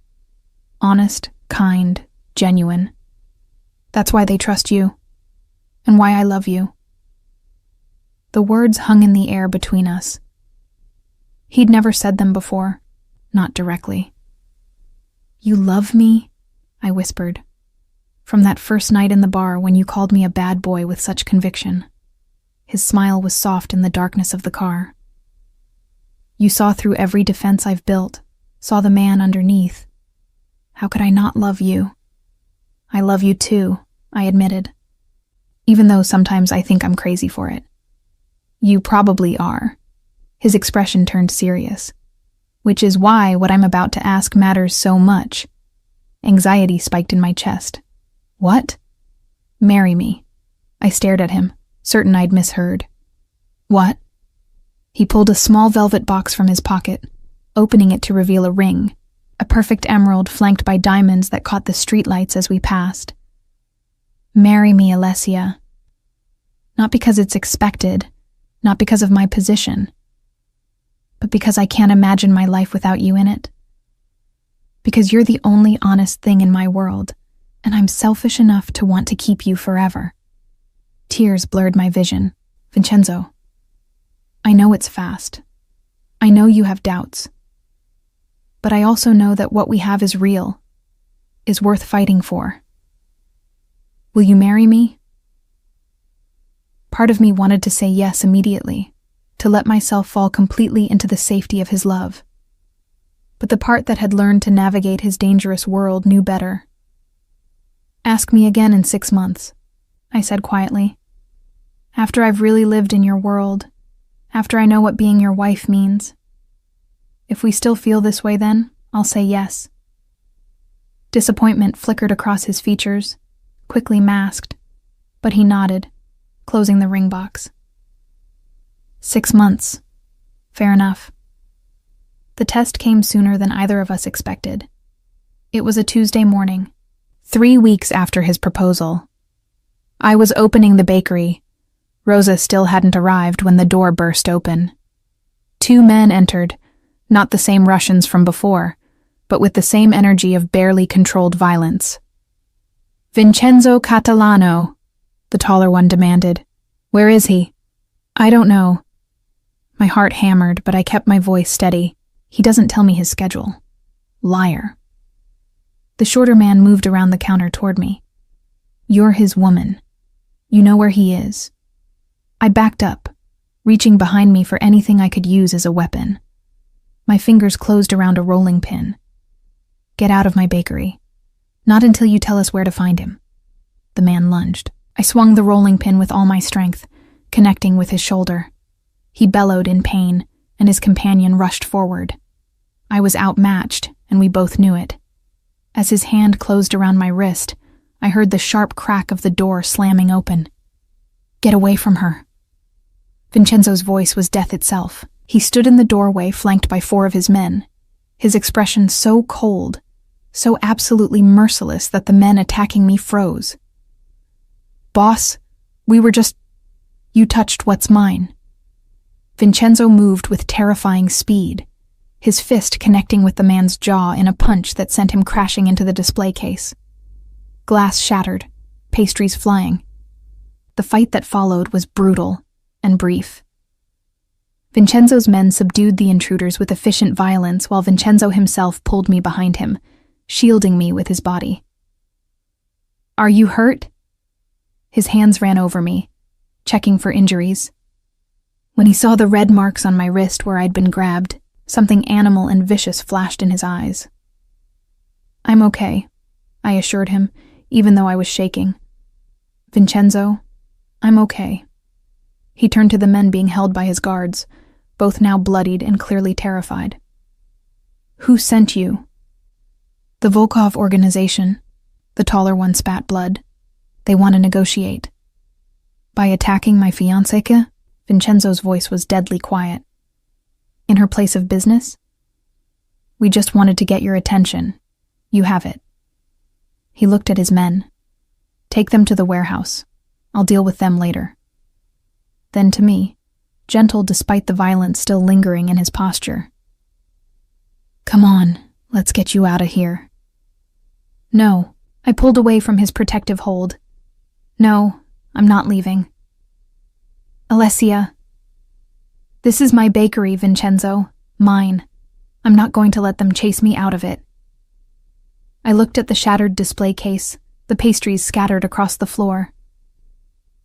Honest, kind, genuine. That's why they trust you, and why I love you." The words hung in the air between us. He'd never said them before, not directly. "You love me?" I whispered. "From that first night in the bar when you called me a bad boy with such conviction." His smile was soft in the darkness of the car. "You saw through every defense I've built, saw the man underneath. How could I not love you?" "I love you too," I admitted, even though sometimes I think I'm crazy for it. "You probably are." His expression turned serious, which is why what I'm about to ask matters so much. Anxiety spiked in my chest. "What?" "Marry me." I stared at him, certain I'd misheard. "What?" He pulled a small velvet box from his pocket, opening it to reveal a ring, a perfect emerald flanked by diamonds that caught the streetlights as we passed. "Marry me, Alessia." Not because it's expected, not because of my position, but because I can't imagine my life without you in it. Because you're the only honest thing in my world, and I'm selfish enough to want to keep you forever. Tears blurred my vision. "Vincenzo, I know it's fast. I know you have doubts. But I also know that what we have is real, is worth fighting for. Will you marry me?" Part of me wanted to say yes immediately, to let myself fall completely into the safety of his love. But the part that had learned to navigate his dangerous world knew better. "Ask me again in 6 months," I said quietly. "After I've really lived in your world, after I know what being your wife means. If we still feel this way then, I'll say yes." Disappointment flickered across his features, quickly masked, but he nodded, closing the ring box. 6 months. Fair enough. The test came sooner than either of us expected. It was a Tuesday morning, 3 weeks after his proposal. I was opening the bakery. Rosa still hadn't arrived when the door burst open. 2 men entered, not the same Russians from before, but with the same energy of barely controlled violence. "Vincenzo Catalano," the taller one demanded. "Where is he?" "I don't know." My heart hammered, but I kept my voice steady. He doesn't tell me his schedule. Liar. The shorter man moved around the counter toward me. "You're his woman. You know where he is." I backed up, reaching behind me for anything I could use as a weapon. My fingers closed around a rolling pin. "Get out of my bakery. Not until you tell us where to find him." The man lunged. I swung the rolling pin with all my strength, connecting with his shoulder. He bellowed in pain, and his companion rushed forward. I was outmatched, and we both knew it. As his hand closed around my wrist, I heard the sharp crack of the door slamming open. "Get away from her." Vincenzo's voice was death itself. He stood in the doorway flanked by 4 of his men, his expression so cold, so absolutely merciless that the men attacking me froze. "Boss, we were just... You touched what's mine." Vincenzo moved with terrifying speed, his fist connecting with the man's jaw in a punch that sent him crashing into the display case. Glass shattered, pastries flying. The fight that followed was brutal and brief. Vincenzo's men subdued the intruders with efficient violence while Vincenzo himself pulled me behind him, shielding me with his body. "Are you hurt?" His hands ran over me, checking for injuries. When he saw the red marks on my wrist where I'd been grabbed, something animal and vicious flashed in his eyes. "I'm okay," I assured him, even though I was shaking. "Vincenzo, I'm okay." He turned to the men being held by his guards, both now bloodied and clearly terrified. "Who sent you?" "The Volkov organization." The taller one spat blood. "They want to negotiate." "By attacking my fiancée?" Vincenzo's voice was deadly quiet. "In her place of business?" "We just wanted to get your attention. You have it." He looked at his men. "Take them to the warehouse. I'll deal with them later." Then to me, gentle despite the violence still lingering in his posture. "Come on, let's get you out of here." "No," I pulled away from his protective hold. "No, I'm not leaving." "Alessia." "This is my bakery, Vincenzo. Mine. I'm not going to let them chase me out of it." I looked at the shattered display case, the pastries scattered across the floor.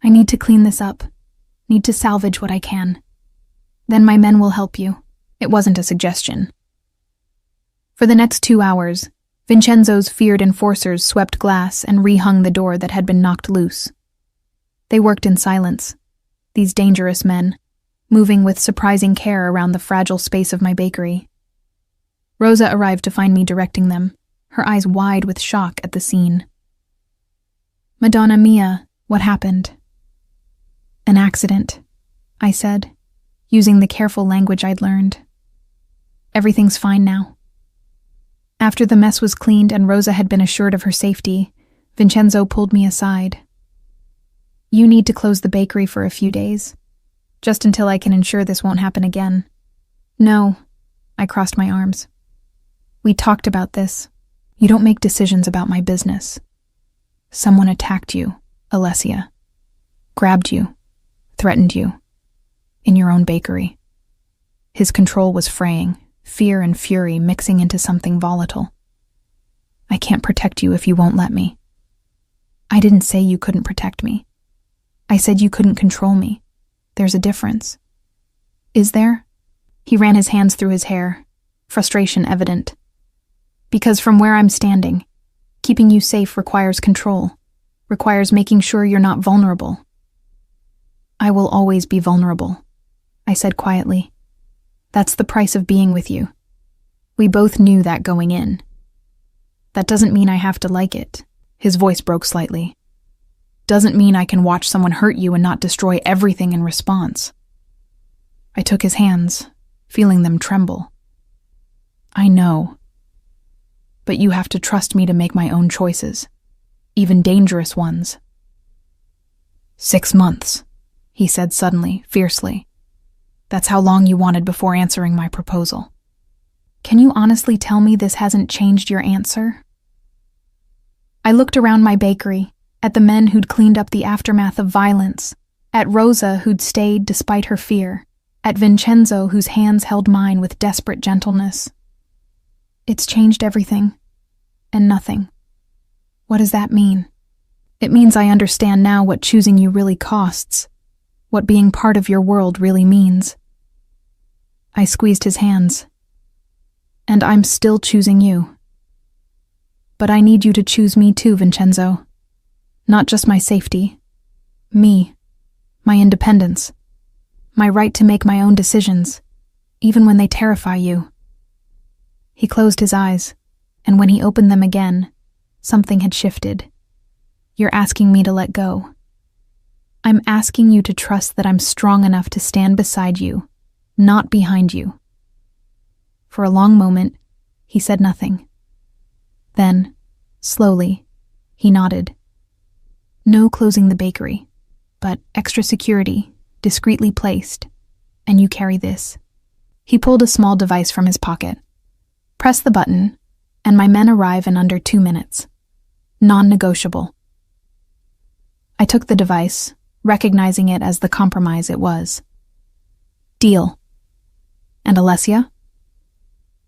"I need to clean this up. Need to salvage what I can. Then my men will help you." It wasn't a suggestion. For the next 2 hours, Vincenzo's feared enforcers swept glass and rehung the door that had been knocked loose. They worked in silence, these dangerous men, moving with surprising care around the fragile space of my bakery. Rosa arrived to find me directing them, her eyes wide with shock at the scene. "Madonna mia, what happened?" "An accident," I said, using the careful language I'd learned. "Everything's fine now." After the mess was cleaned and Rosa had been assured of her safety, Vincenzo pulled me aside. "You need to close the bakery for a few days, just until I can ensure this won't happen again." "No," I crossed my arms. "We talked about this. You don't make decisions about my business. Someone attacked you, Alessia. Grabbed you, threatened you, in your own bakery." His control was fraying, fear and fury mixing into something volatile. "I can't protect you if you won't let me." "I didn't say you couldn't protect me. I said you couldn't control me. There's a difference." "Is there?" He ran his hands through his hair, frustration evident. "Because from where I'm standing, keeping you safe requires control, requires making sure you're not vulnerable." "I will always be vulnerable," I said quietly. "That's the price of being with you. We both knew that going in." "That doesn't mean I have to like it." His voice broke slightly. "Doesn't mean I can watch someone hurt you and not destroy everything in response." I took his hands, feeling them tremble. "I know. But you have to trust me to make my own choices, even dangerous ones." "6 months," he said suddenly, fiercely. "That's how long you wanted before answering my proposal." "Can you honestly tell me this hasn't changed your answer?" I looked around my bakery, at the men who'd cleaned up the aftermath of violence, at Rosa who'd stayed despite her fear, at Vincenzo whose hands held mine with desperate gentleness. "It's changed everything, and nothing." "What does that mean?" "It means I understand now what choosing you really costs, what being part of your world really means." I squeezed his hands. "And I'm still choosing you. But I need you to choose me too, Vincenzo. Not just my safety. Me. My independence. My right to make my own decisions, even when they terrify you." He closed his eyes, and when he opened them again, something had shifted. "You're asking me to let go. I'm asking you to trust that I'm strong enough to stand beside you, not behind you." For a long moment, he said nothing. Then, slowly, he nodded. "No closing the bakery, but extra security, discreetly placed, and you carry this." He pulled a small device from his pocket. "Press the button, and my men arrive in under 2 minutes. Non-negotiable." I took the device, recognizing it as the compromise it was. "Deal. And Alessia?"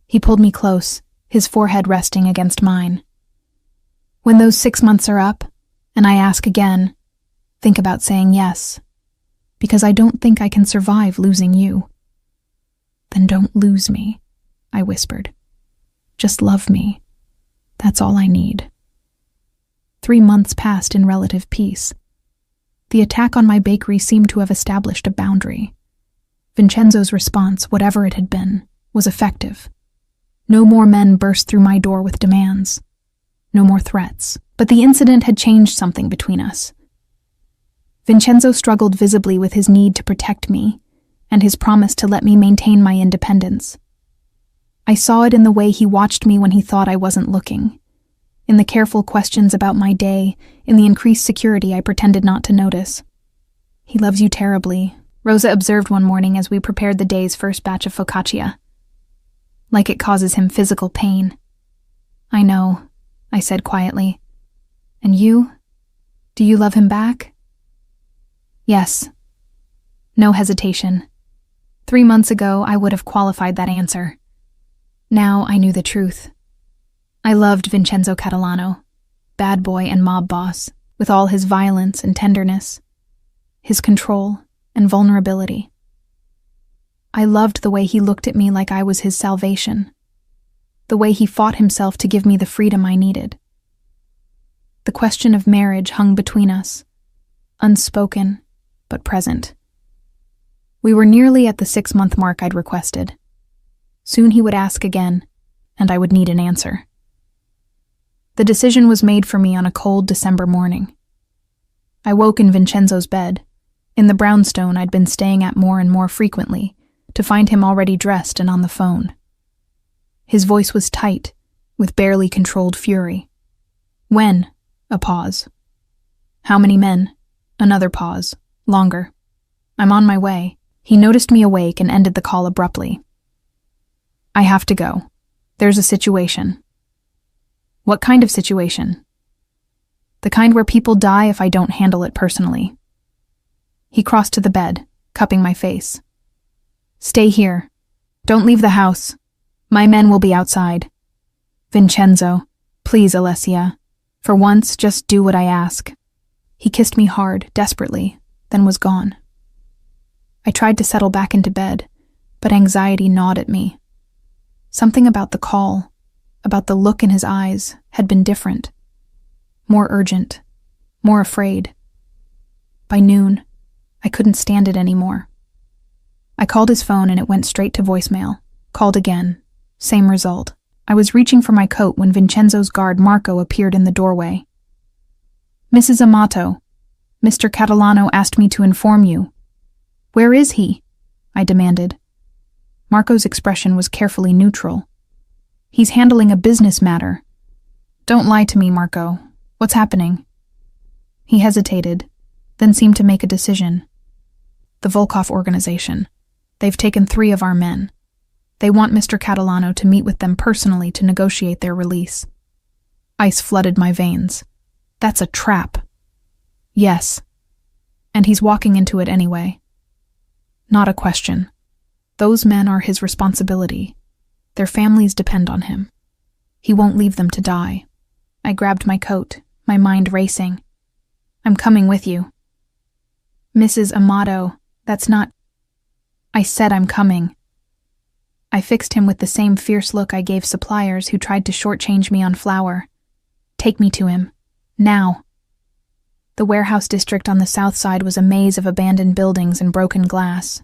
He pulled me close, his forehead resting against mine. "When those 6 months are up, and I ask again, think about saying yes, because I don't think I can survive losing you." "Then don't lose me," I whispered. "Just love me. That's all I need." 3 months passed in relative peace. The attack on my bakery seemed to have established a boundary. Vincenzo's response, whatever it had been, was effective. No more men burst through my door with demands. No more threats. But the incident had changed something between us. Vincenzo struggled visibly with his need to protect me, and his promise to let me maintain my independence. I saw it in the way he watched me when he thought I wasn't looking, in the careful questions about my day, in the increased security I pretended not to notice. "He loves you terribly," Rosa observed one morning as we prepared the day's first batch of focaccia. "Like it causes him physical pain." "I know," I said quietly. "And you? Do you love him back?" "Yes." No hesitation. 3 months ago, I would have qualified that answer. Now I knew the truth. I loved Vincenzo Catalano, bad boy and mob boss, with all his violence and tenderness, his control and vulnerability. I loved the way he looked at me like I was his salvation, the way he fought himself to give me the freedom I needed. The question of marriage hung between us, unspoken but present. We were nearly at the 6-month mark I'd requested. Soon he would ask again, and I would need an answer. The decision was made for me on a cold December morning. I woke in Vincenzo's bed, in the brownstone I'd been staying at more and more frequently, to find him already dressed and on the phone. His voice was tight, with barely controlled fury. "When?" A pause. "How many men?" Another pause. Longer. "I'm on my way." He noticed me awake and ended the call abruptly. "I have to go. There's a situation." "What kind of situation?" "The kind where people die if I don't handle it personally." He crossed to the bed, cupping my face. "Stay here. Don't leave the house. My men will be outside." "Vincenzo, please, Alessia. For once, just do what I ask." He kissed me hard, desperately, then was gone. I tried to settle back into bed, but anxiety gnawed at me. Something about the call, about the look in his eyes, had been different. More urgent, more afraid. By noon, I couldn't stand it anymore. I called his phone and it went straight to voicemail. Called again. Same result. I was reaching for my coat when Vincenzo's guard Marco appeared in the doorway. "Mrs. Amato, Mr. Catalano asked me to inform you." "Where is he?" I demanded. Marco's expression was carefully neutral. "He's handling a business matter." "Don't lie to me, Marco. What's happening?" He hesitated, then seemed to make a decision. "The Volkov organization. They've taken 3 of our men. They want Mr. Catalano to meet with them personally to negotiate their release." Ice flooded my veins. "That's a trap." "Yes. And he's walking into it anyway." "Not a question. Those men are his responsibility. Their families depend on him. He won't leave them to die." I grabbed my coat, my mind racing. "I'm coming with you." "Mrs. Amato, that's not—" "I said I'm coming." I fixed him with the same fierce look I gave suppliers who tried to shortchange me on flour. "Take me to him. Now." The warehouse district on the south side was a maze of abandoned buildings and broken glass.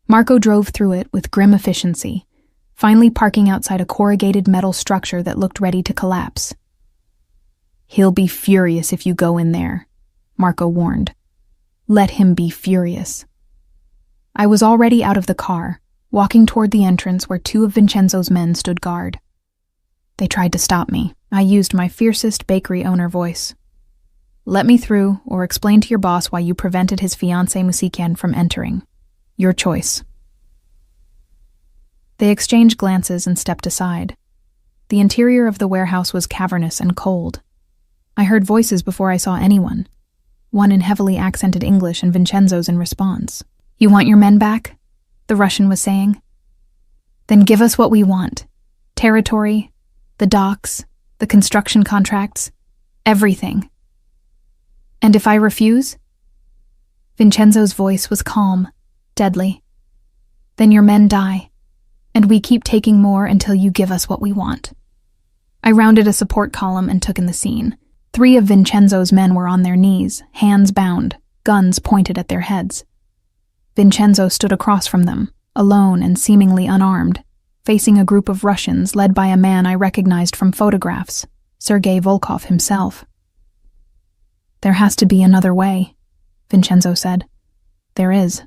Marco drove through it with grim efficiency, finally parking outside a corrugated metal structure that looked ready to collapse. "He'll be furious if you go in there," Marco warned. "Let him be furious." I was already out of the car, walking toward the entrance where 2 of Vincenzo's men stood guard. They tried to stop me. I used my fiercest bakery owner voice. "Let me through, or explain to your boss why you prevented his fiancée Musikian from entering. Your choice." They exchanged glances and stepped aside. The interior of the warehouse was cavernous and cold. I heard voices before I saw anyone, one in heavily accented English and Vincenzo's in response. "You want your men back?" the Russian was saying. "Then give us what we want. Territory, the docks, the construction contracts, everything." "And if I refuse?" Vincenzo's voice was calm, deadly. "Then your men die, and we keep taking more until you give us what we want." I rounded a support column and took in the scene. 3 of Vincenzo's men were on their knees, hands bound, guns pointed at their heads. Vincenzo stood across from them, alone and seemingly unarmed, facing a group of Russians led by a man I recognized from photographs, Sergei Volkov himself. "There has to be another way," Vincenzo said. "There is."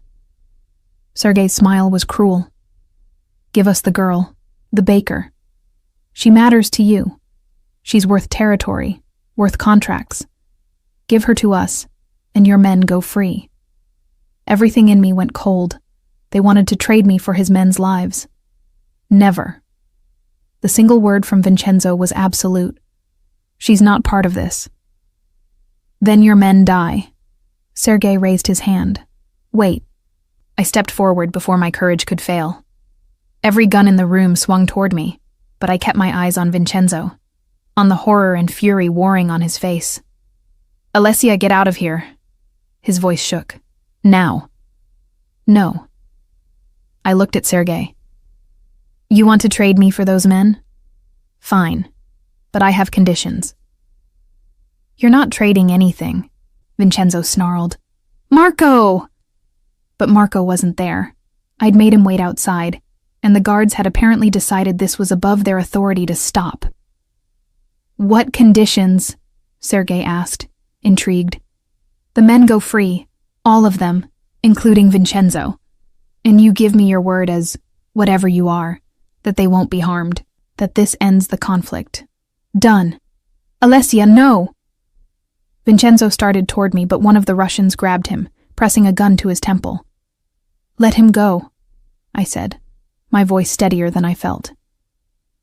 Sergei's smile was cruel. "Give us the girl, the baker. She matters to you. She's worth territory, worth contracts. Give her to us, and your men go free. Everything in me went cold. They wanted to trade me for his men's lives. Never. The single word from Vincenzo was absolute. She's not part of this. Then your men die. Sergei raised his hand. Wait. I stepped forward before my courage could fail. Every gun in the room swung toward me, but I kept my eyes on Vincenzo, on the horror and fury warring on his face. Alessia, get out of here. His voice shook. Now. No. I looked at Sergei. You want to trade me for those men? Fine, but I have conditions. You're not trading anything, Vincenzo snarled. Marco! But Marco wasn't there. I'd made him wait outside, and the guards had apparently decided this was above their authority to stop. What conditions? Sergei asked, intrigued. The men go free, all of them, including Vincenzo. And you give me your word as whatever you are, that they won't be harmed, that this ends the conflict. Done. Alessia, no! Vincenzo started toward me, but one of the Russians grabbed him, pressing a gun to his temple. Let him go, I said, my voice steadier than I felt.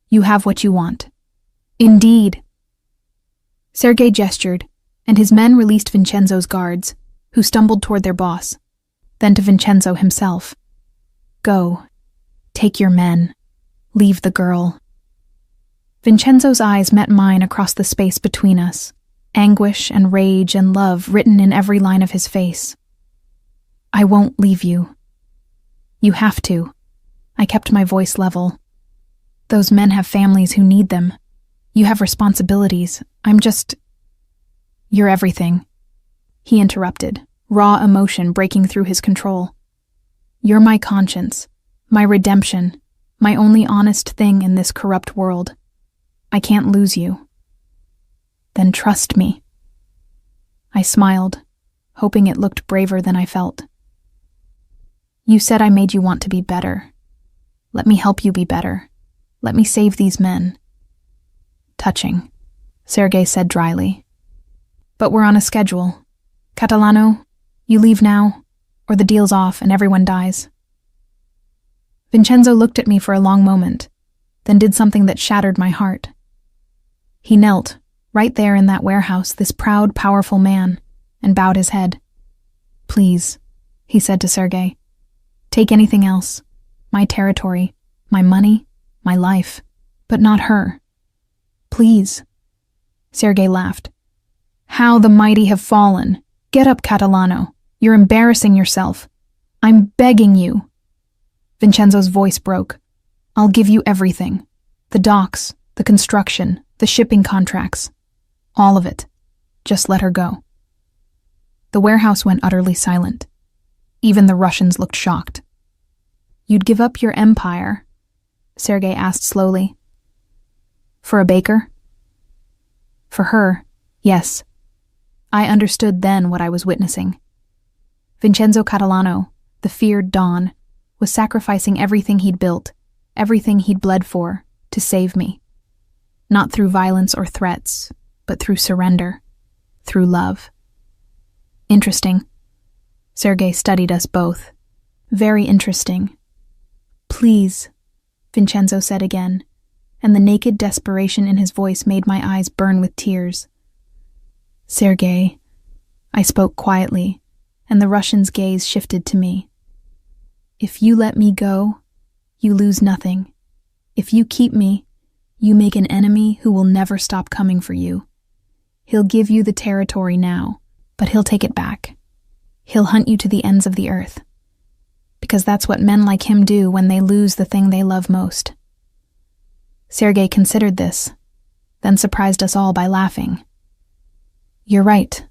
You have what you want. Indeed. Sergei gestured, and his men released Vincenzo's guards, who stumbled toward their boss, then to Vincenzo himself. Go. Take your men. Leave the girl. Vincenzo's eyes met mine across the space between us, anguish and rage and love written in every line of his face. I won't leave you. You have to. I kept my voice level. Those men have families who need them. You have responsibilities. I'm just... You're everything. He interrupted, raw emotion breaking through his control. You're my conscience, my redemption, my only honest thing in this corrupt world. I can't lose you. Then trust me. I smiled, hoping it looked braver than I felt. You said I made you want to be better. Let me help you be better. Let me save these men. Touching, Sergei said dryly. But we're on a schedule. Catalano, you leave now, or the deal's off and everyone dies. Vincenzo looked at me for a long moment, then did something that shattered my heart. He knelt, right there in that warehouse, this proud, powerful man, and bowed his head. Please, he said to Sergei. Take anything else. My territory, my money, my life, but not her. Please. Sergei laughed. How the mighty have fallen. Get up, Catalano. You're embarrassing yourself. I'm begging you. Vincenzo's voice broke. I'll give you everything. The docks, the construction, the shipping contracts. All of it. Just let her go. The warehouse went utterly silent. Even the Russians looked shocked. You'd give up your empire? Sergei asked slowly. For a baker? For her, yes. I understood then what I was witnessing. Vincenzo Catalano, the feared Don, was sacrificing everything he'd built, everything he'd bled for, to save me. Not through violence or threats, but through surrender, through love. Interesting. Sergei studied us both. Very interesting. Please, Vincenzo said again, and the naked desperation in his voice made my eyes burn with tears. Sergei, I spoke quietly, and the Russian's gaze shifted to me. If you let me go, you lose nothing. If you keep me, you make an enemy who will never stop coming for you. He'll give you the territory now, but he'll take it back. He'll hunt you to the ends of the earth. Because that's what men like him do when they lose the thing they love most. Sergei considered this, then surprised us all by laughing. You're right.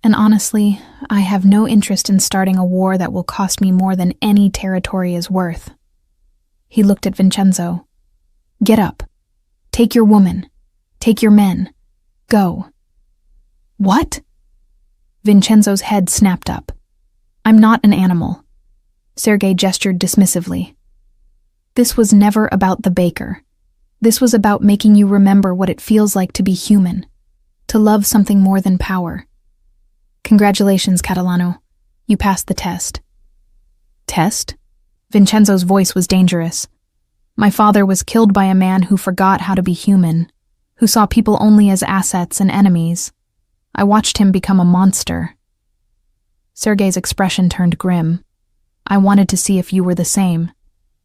And honestly, I have no interest in starting a war that will cost me more than any territory is worth. He looked at Vincenzo. Get up. Take your woman. Take your men. Go. What? Vincenzo's head snapped up. I'm not an animal. Sergei gestured dismissively. This was never about the baker. This was about making you remember what it feels like to be human, to love something more than power. Congratulations, Catalano. You passed the test. Test? Vincenzo's voice was dangerous. My father was killed by a man who forgot how to be human, who saw people only as assets and enemies. I watched him become a monster. Sergei's expression turned grim. I wanted to see if you were the same.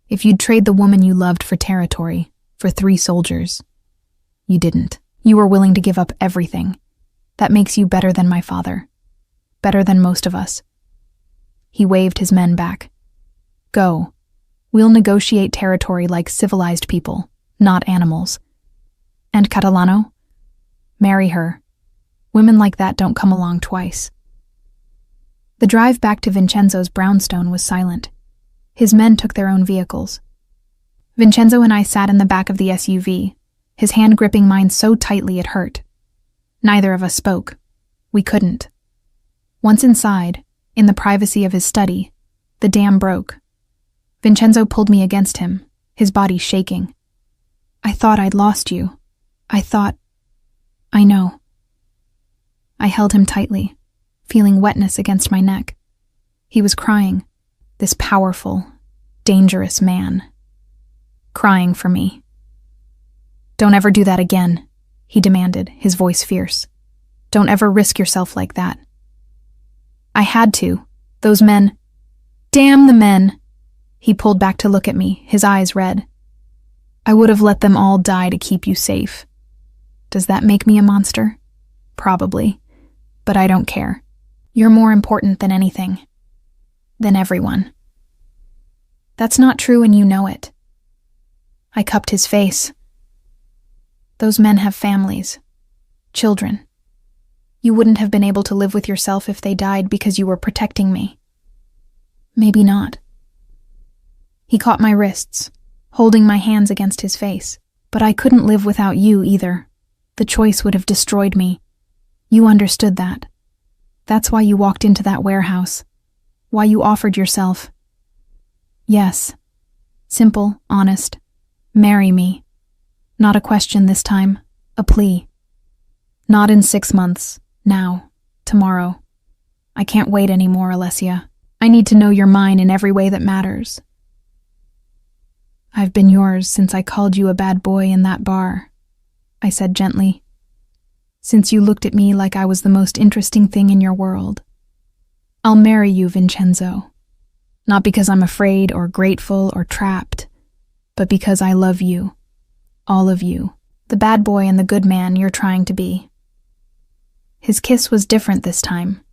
If you'd trade the woman you loved for territory, for 3 soldiers. You didn't. You were willing to give up everything. That makes you better than my father. Better than most of us. He waved his men back. Go. We'll negotiate territory like civilized people, not animals. And Catalano? Marry her. Women like that don't come along twice. The drive back to Vincenzo's brownstone was silent. His men took their own vehicles. Vincenzo and I sat in the back of the SUV, his hand gripping mine so tightly it hurt. Neither of us spoke. We couldn't. Once inside, in the privacy of his study, the dam broke. Vincenzo pulled me against him, his body shaking. I thought I'd lost you. I know. I held him tightly, feeling wetness against my neck. He was crying, this powerful, dangerous man. Crying for me. Don't ever do that again, he demanded, his voice fierce. Don't ever risk yourself like that. I had to. Those men. Damn the men. He pulled back to look at me, his eyes red. I would have let them all die to keep you safe. Does that make me a monster? Probably. But I don't care. You're more important than anything. Than everyone. That's not true and you know it. I cupped his face. Those men have families. Children. You wouldn't have been able to live with yourself if they died because you were protecting me. Maybe not. He caught my wrists, holding my hands against his face. But I couldn't live without you either. The choice would have destroyed me. You understood that. That's why you walked into that warehouse. Why you offered yourself. Yes. Simple, honest. Marry me. Not a question this time. A plea. Not in 6 months. Now. Tomorrow. I can't wait anymore, Alessia. I need to know you're mine in every way that matters. I've been yours since I called you a bad boy in that bar, I said gently. Since you looked at me like I was the most interesting thing in your world. I'll marry you, Vincenzo. Not because I'm afraid or grateful or trapped, but because I love you. All of you. The bad boy and the good man you're trying to be. His kiss was different this time.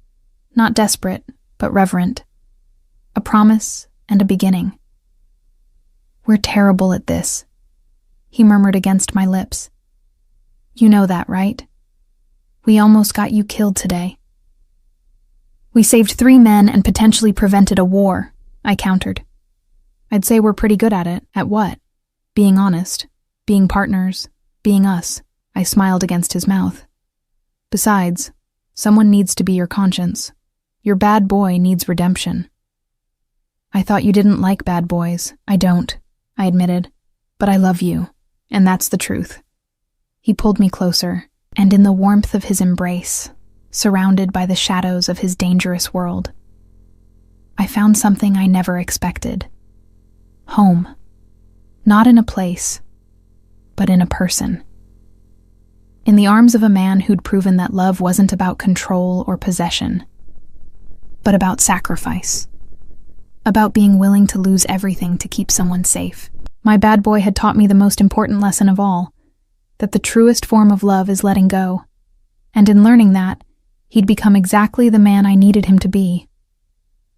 Not desperate, but reverent. A promise and a beginning. We're terrible at this, he murmured against my lips. You know that, right? We almost got you killed today. We saved 3 men and potentially prevented a war, I countered. I'd say we're pretty good at it. At what? Being honest. Being partners. Being us. I smiled against his mouth. Besides, someone needs to be your conscience. Your bad boy needs redemption. I thought you didn't like bad boys. I don't, I admitted. But I love you, and that's the truth. He pulled me closer, and in the warmth of his embrace, surrounded by the shadows of his dangerous world, I found something I never expected. Home. Not in a place, but in a person. In the arms of a man who'd proven that love wasn't about control or possession, but about sacrifice. About being willing to lose everything to keep someone safe. My bad boy had taught me the most important lesson of all, that the truest form of love is letting go. And in learning that, he'd become exactly the man I needed him to be.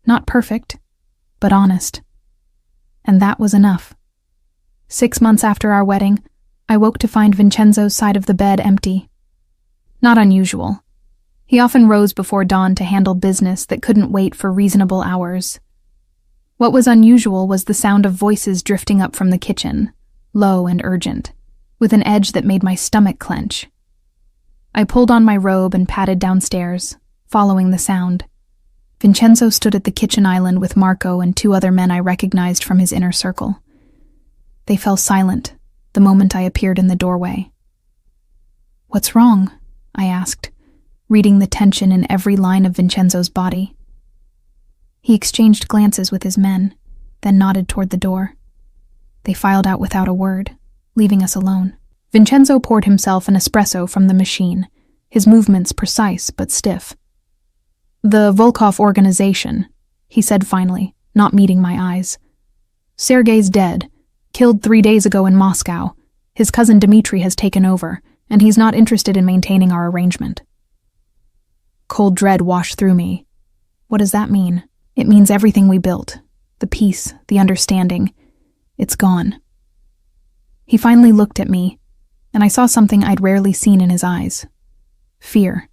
Not perfect, but honest. And that was enough. 6 months after our wedding, I woke to find Vincenzo's side of the bed empty. Not unusual. He often rose before dawn to handle business that couldn't wait for reasonable hours. What was unusual was the sound of voices drifting up from the kitchen, low and urgent, with an edge that made my stomach clench. I pulled on my robe and padded downstairs, following the sound. Vincenzo stood at the kitchen island with Marco and 2 other men I recognized from his inner circle. They fell silent, the moment I appeared in the doorway. "What's wrong?" I asked, reading the tension in every line of Vincenzo's body. He exchanged glances with his men, then nodded toward the door. They filed out without a word, leaving us alone. Vincenzo poured himself an espresso from the machine, his movements precise but stiff. "The Volkov organization," he said finally, not meeting my eyes. "Sergei's dead, killed 3 days ago in Moscow. His cousin Dmitri has taken over, and he's not interested in maintaining our arrangement." Cold dread washed through me. What does that mean? It means everything we built, the peace, the understanding, it's gone. He finally looked at me, and I saw something I'd rarely seen in his eyes. Fear.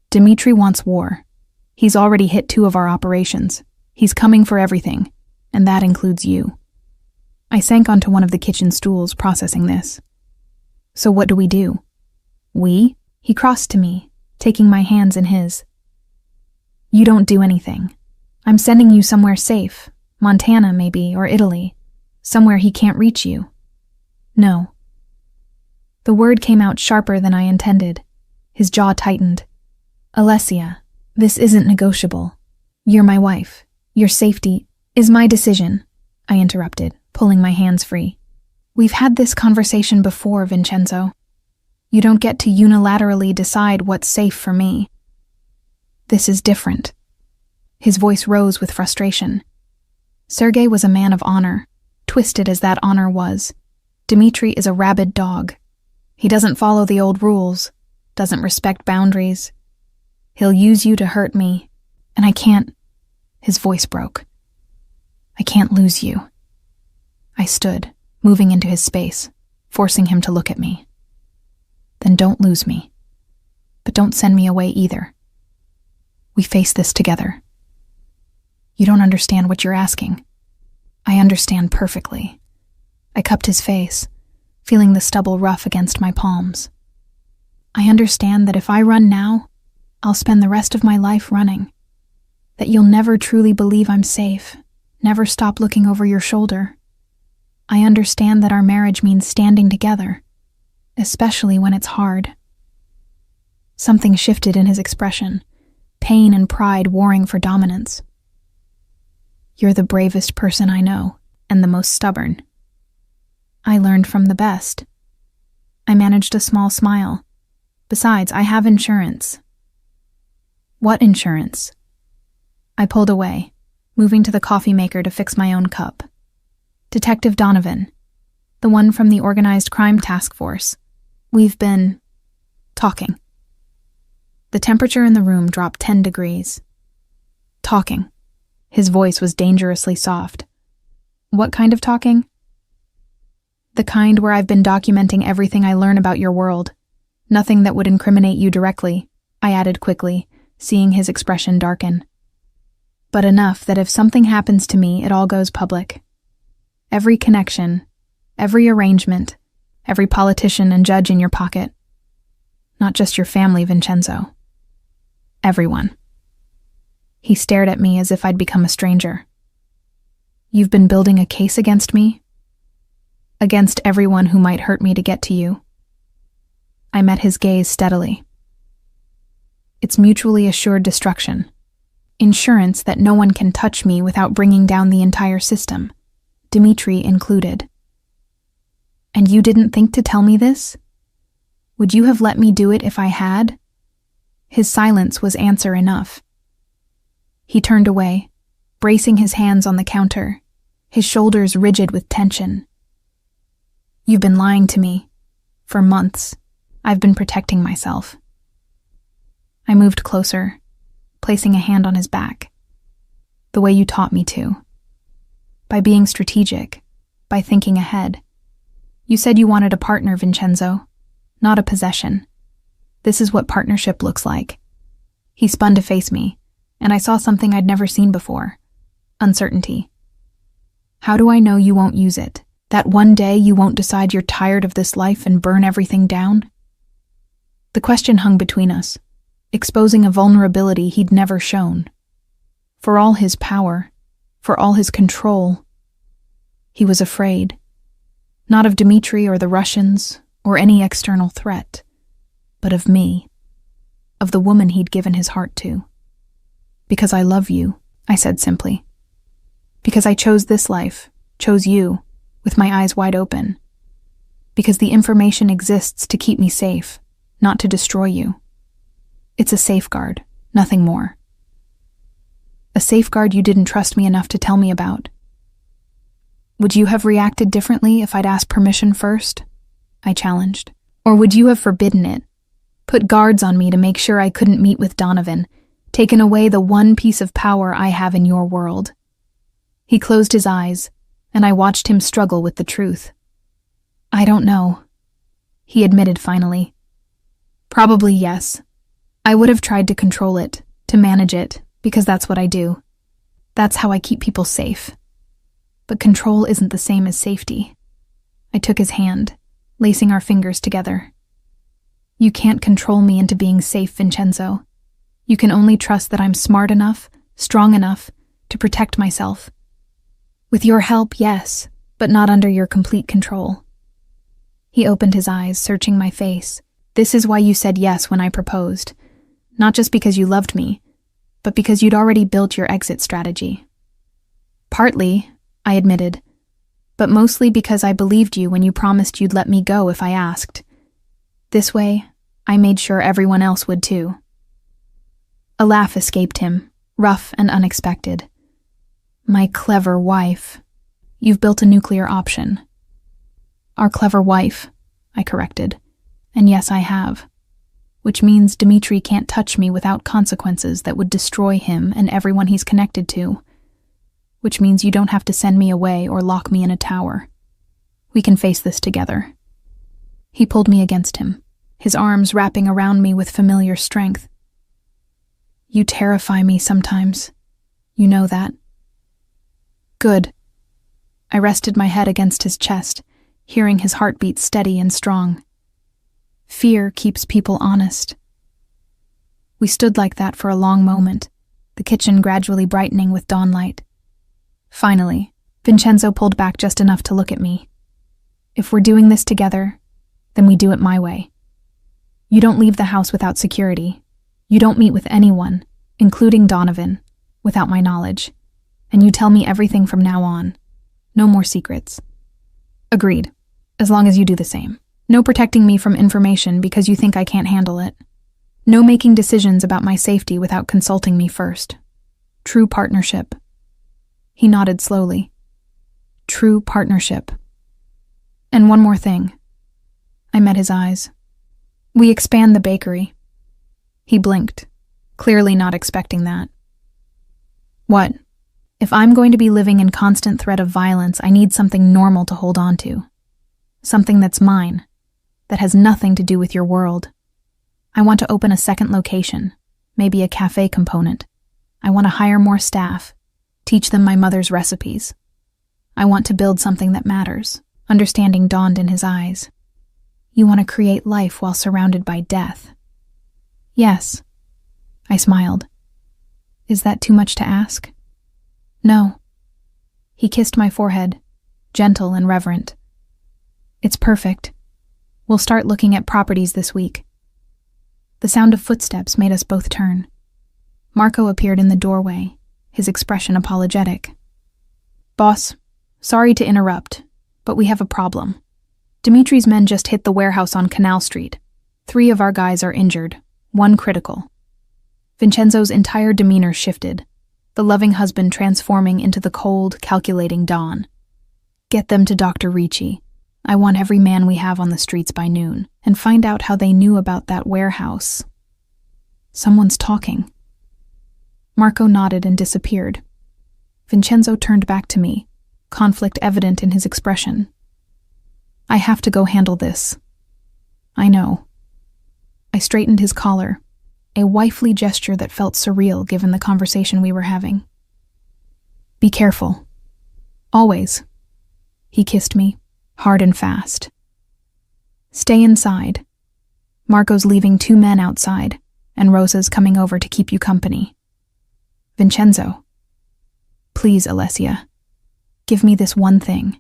"Dmitri wants war. He's already hit 2 of our operations. He's coming for everything, and that includes you." I sank onto one of the kitchen stools, processing this. "So what do we do?" "We?" He crossed to me, taking my hands in his. "You don't do anything. I'm sending you somewhere safe, Montana maybe, or Italy, somewhere he can't reach you." "No." The word came out sharper than I intended. His jaw tightened. "Alessia, this isn't negotiable. You're my wife. Your safety is my decision," I interrupted, pulling my hands free. "We've had this conversation before, Vincenzo. You don't get to unilaterally decide what's safe for me. This is different." His voice rose with frustration. Sergei was a man of honor, twisted as that honor was. Dmitri is a rabid dog. He doesn't follow the old rules, doesn't respect boundaries. He'll use you to hurt me, and I can't. His voice broke. "I can't lose you." I stood, moving into his space, forcing him to look at me. "Then don't lose me. But don't send me away either. We face this together." "You don't understand what you're asking." "I understand perfectly." I cupped his face, feeling the stubble rough against my palms. "I understand that if I run now, I'll spend the rest of my life running. That you'll never truly believe I'm safe, never stop looking over your shoulder. I understand that our marriage means standing together, especially when it's hard." Something shifted in his expression, pain and pride warring for dominance. "You're the bravest person I know, and the most stubborn. I learned from the best." I managed a small smile. "Besides, I have insurance." "What insurance?" I pulled away, moving to the coffee maker to fix my own cup. "Detective Donovan, the one from the Organized Crime Task Force. We've been talking." The temperature in the room dropped 10 degrees. "Talking." His voice was dangerously soft. "What kind of talking?" "The kind where I've been documenting everything I learn about your world. Nothing that would incriminate you directly," I added quickly, seeing his expression darken. "But enough that if something happens to me, it all goes public. Every connection, every arrangement, every politician and judge in your pocket. Not just your family, Vincenzo. Everyone." He stared at me as if I'd become a stranger. "You've been building a case against me? Against everyone who might hurt me to get to you?" I met his gaze steadily. "It's mutually assured destruction. Insurance that no one can touch me without bringing down the entire system, Dmitri included." "And you didn't think to tell me this? Would you have let me do it if I had?" His silence was answer enough. He turned away, bracing his hands on the counter, his shoulders rigid with tension. "You've been lying to me. For months, I've been protecting myself." I moved closer, placing a hand on his back. "The way you taught me to. By being strategic, by thinking ahead. You said you wanted a partner, Vincenzo, not a possession. This is what partnership looks like." He spun to face me, and I saw something I'd never seen before. Uncertainty. "How do I know you won't use it? That one day you won't decide you're tired of this life and burn everything down?" The question hung between us, exposing a vulnerability he'd never shown. For all his power, for all his control, he was afraid. Not of Dmitri or the Russians or any external threat, but of me, of the woman he'd given his heart to. Because I love you, I said simply. Because I chose this life, chose you, with my eyes wide open. Because the information exists to keep me safe, not to destroy you. It's a safeguard, nothing more. A safeguard you didn't trust me enough to tell me about. Would you have reacted differently if I'd asked permission first? I challenged. Or would you have forbidden it? Put guards on me to make sure I couldn't meet with Donovan, taken away the one piece of power I have in your world. He closed his eyes, and I watched him struggle with the truth. I don't know, he admitted finally. Probably yes. I would have tried to control it, to manage it, because that's what I do. That's how I keep people safe. But control isn't the same as safety. I took his hand, lacing our fingers together. You can't control me into being safe, Vincenzo. You can only trust that I'm smart enough, strong enough, to protect myself. With your help, yes, but not under your complete control. He opened his eyes, searching my face. This is why you said yes when I proposed. Not just because you loved me, but because you'd already built your exit strategy. Partly, I admitted, but mostly because I believed you when you promised you'd let me go if I asked. This way, I made sure everyone else would too. A laugh escaped him, rough and unexpected. My clever wife. You've built a nuclear option. Our clever wife, I corrected. And yes, I have. Which means Dmitri can't touch me without consequences that would destroy him and everyone he's connected to. Which means you don't have to send me away or lock me in a tower. We can face this together. He pulled me against him, his arms wrapping around me with familiar strength. You terrify me sometimes. You know that. Good. I rested my head against his chest, hearing his heartbeat steady and strong. Fear keeps people honest. We stood like that for a long moment, the kitchen gradually brightening with dawnlight. Finally, Vincenzo pulled back just enough to look at me. If we're doing this together, then we do it my way. You don't leave the house without security. You don't meet with anyone, including Donovan, without my knowledge. And you tell me everything from now on. No more secrets. Agreed, as long as you do the same. No protecting me from information because you think I can't handle it. No making decisions about my safety without consulting me first. True partnership. He nodded slowly. True partnership. And one more thing. I met his eyes. We expand the bakery. He blinked, clearly not expecting that. What? If I'm going to be living in constant threat of violence, I need something normal to hold on to. Something that's mine, that has nothing to do with your world. I want to open a second location, maybe a cafe component. I want to hire more staff, teach them my mother's recipes. I want to build something that matters. Understanding dawned in his eyes. You want to create life while surrounded by death. Yes, I smiled. Is that too much to ask? No. He kissed my forehead, gentle and reverent. It's perfect. We'll start looking at properties this week. The sound of footsteps made us both turn. Marco appeared in the doorway, his expression apologetic. Boss, sorry to interrupt, but we have a problem. Dimitri's men just hit the warehouse on Canal Street. 3 of our guys are injured, 1 critical. Vincenzo's entire demeanor shifted, the loving husband transforming into the cold, calculating Don. Get them to Dr. Ricci. I want every man we have on the streets by noon, and find out how they knew about that warehouse. Someone's talking. Marco nodded and disappeared. Vincenzo turned back to me, conflict evident in his expression. I have to go handle this. I know. I straightened his collar, a wifely gesture that felt surreal given the conversation we were having. Be careful. Always. He kissed me, hard and fast. Stay inside. Marco's leaving 2 men outside, and Rosa's coming over to keep you company. Vincenzo. Please, Alessia. Give me this one thing.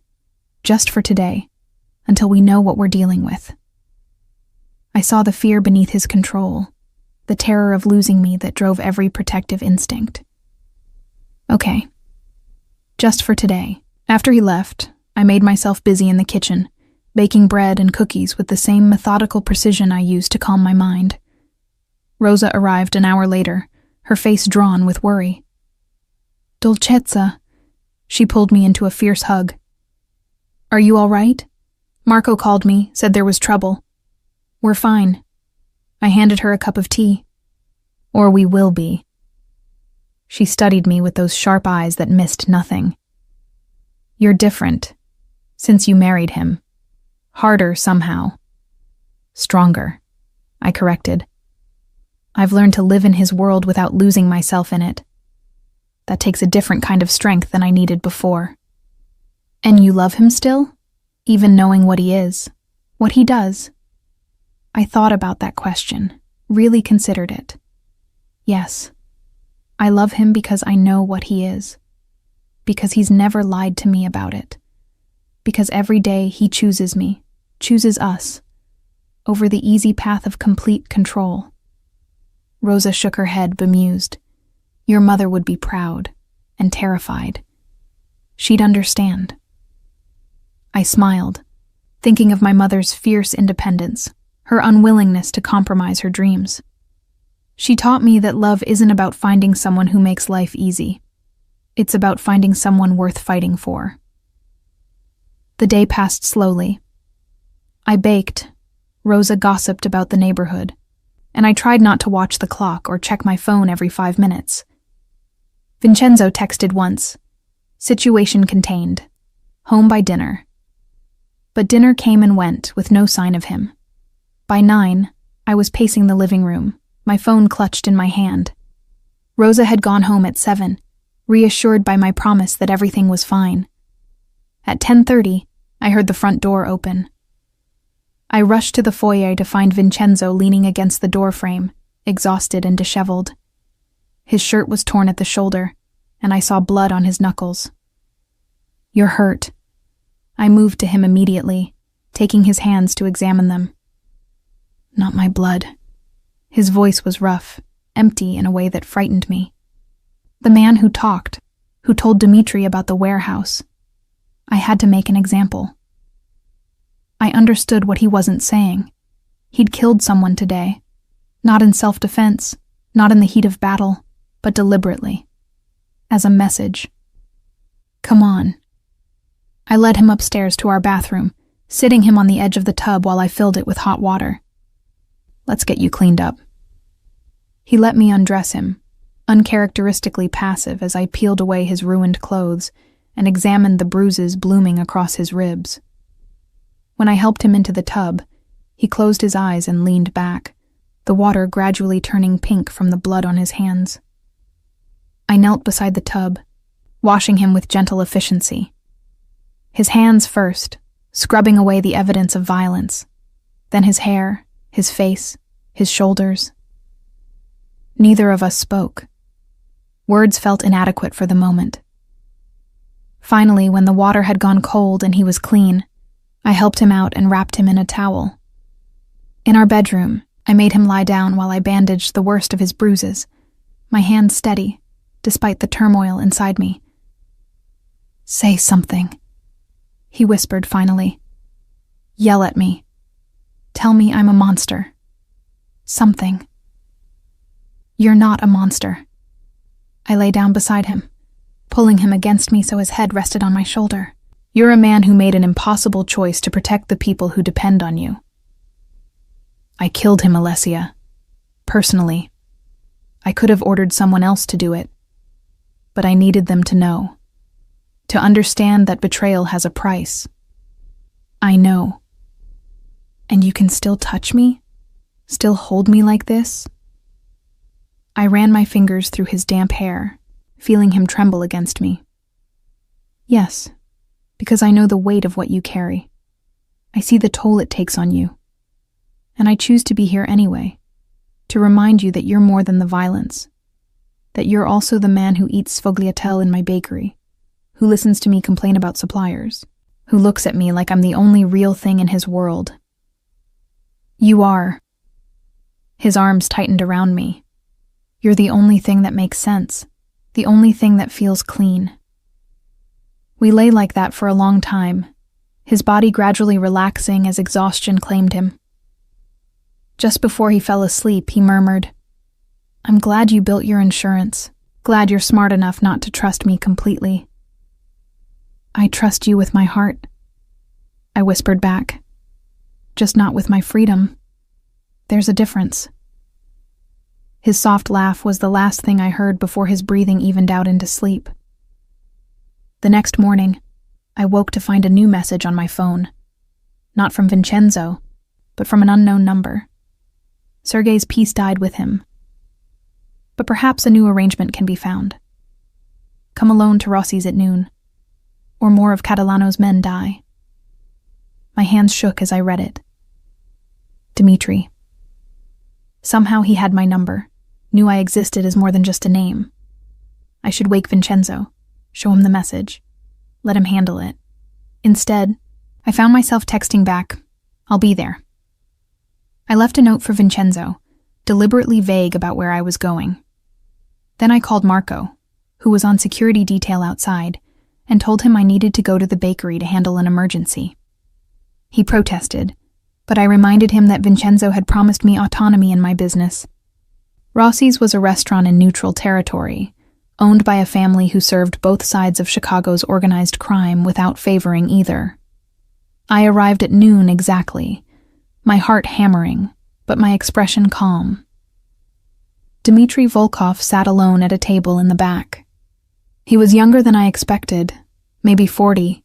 Just for today. until we know what we're dealing with. I saw the fear beneath his control, the terror of losing me that drove every protective instinct. Okay. Just for today. After he left, I made myself busy in the kitchen, baking bread and cookies with the same methodical precision I used to calm my mind. Rosa arrived an hour later, her face drawn with worry. Dolcezza. She pulled me into a fierce hug. Are you all right? Marco called me, said there was trouble. We're fine. I handed her a cup of tea. Or we will be. She studied me with those sharp eyes that missed nothing. You're different, since you married him. Harder somehow. Stronger, I corrected. I've learned to live in his world without losing myself in it. That takes a different kind of strength than I needed before. And you love him still? Even knowing what he is, what he does? I thought about that question, really considered it. Yes, I love him because I know what he is. Because he's never lied to me about it. Because every day he chooses me, chooses us, over the easy path of complete control. Rosa shook her head, bemused. Your mother would be proud and terrified. She'd understand. I smiled, thinking of my mother's fierce independence, her unwillingness to compromise her dreams. She taught me that love isn't about finding someone who makes life easy. It's about finding someone worth fighting for. The day passed slowly. I baked, Rosa gossiped about the neighborhood, and I tried not to watch the clock or check my phone every 5 minutes. Vincenzo texted once. Situation contained. Home by dinner. But dinner came and went with no sign of him. By 9, I was pacing the living room, my phone clutched in my hand. Rosa had gone home at 7, reassured by my promise that everything was fine. At 10:30, I heard the front door open. I rushed to the foyer to find Vincenzo leaning against the doorframe, exhausted and disheveled. His shirt was torn at the shoulder, and I saw blood on his knuckles. You're hurt. I moved to him immediately, taking his hands to examine them. Not my blood. His voice was rough, empty in a way that frightened me. The man who talked, who told Dmitri about the warehouse. I had to make an example. I understood what he wasn't saying. He'd killed someone today. Not in self-defense, not in the heat of battle, but deliberately. As a message. Come on. I led him upstairs to our bathroom, sitting him on the edge of the tub while I filled it with hot water. Let's get you cleaned up. He let me undress him, uncharacteristically passive as I peeled away his ruined clothes and examined the bruises blooming across his ribs. When I helped him into the tub, he closed his eyes and leaned back, the water gradually turning pink from the blood on his hands. I knelt beside the tub, washing him with gentle efficiency. His hands first, scrubbing away the evidence of violence, then his hair, his face, his shoulders. Neither of us spoke. Words felt inadequate for the moment. Finally, when the water had gone cold and he was clean, I helped him out and wrapped him in a towel. In our bedroom, I made him lie down while I bandaged the worst of his bruises, my hands steady, despite the turmoil inside me. Say something, he whispered finally. Yell at me. Tell me I'm a monster. Something. You're not a monster. I lay down beside him, pulling him against me so his head rested on my shoulder. You're a man who made an impossible choice to protect the people who depend on you. I killed him, Alessia. Personally. I could have ordered someone else to do it. But I needed them to know. To understand that betrayal has a price. I know. And you can still touch me? Still hold me like this? I ran my fingers through his damp hair, feeling him tremble against me. Yes, because I know the weight of what you carry. I see the toll it takes on you. And I choose to be here anyway, to remind you that you're more than the violence, that you're also the man who eats sfogliatelle in my bakery, who listens to me complain about suppliers, who looks at me like I'm the only real thing in his world. You are. His arms tightened around me. You're the only thing that makes sense, the only thing that feels clean. We lay like that for a long time, his body gradually relaxing as exhaustion claimed him. Just before he fell asleep, he murmured, "I'm glad you built your insurance. Glad you're smart enough not to trust me completely." "I trust you with my heart," I whispered back. "Just not with my freedom. There's a difference." His soft laugh was the last thing I heard before his breathing evened out into sleep. The next morning, I woke to find a new message on my phone. Not from Vincenzo, but from an unknown number. Sergei's peace died with him. But perhaps a new arrangement can be found. Come alone to Rossi's at noon, or more of Catalano's men die. My hands shook as I read it. Dimitri. Somehow he had my number, knew I existed as more than just a name. I should wake Vincenzo, show him the message, let him handle it. Instead, I found myself texting back, "I'll be there." I left a note for Vincenzo, deliberately vague about where I was going. Then I called Marco, who was on security detail outside, and told him I needed to go to the bakery to handle an emergency. He protested, but I reminded him that Vincenzo had promised me autonomy in my business. Rossi's was a restaurant in neutral territory, owned by a family who served both sides of Chicago's organized crime without favoring either. I arrived at noon exactly, my heart hammering, but my expression calm. Dmitry Volkov sat alone at a table in the back. He was younger than I expected, maybe 40,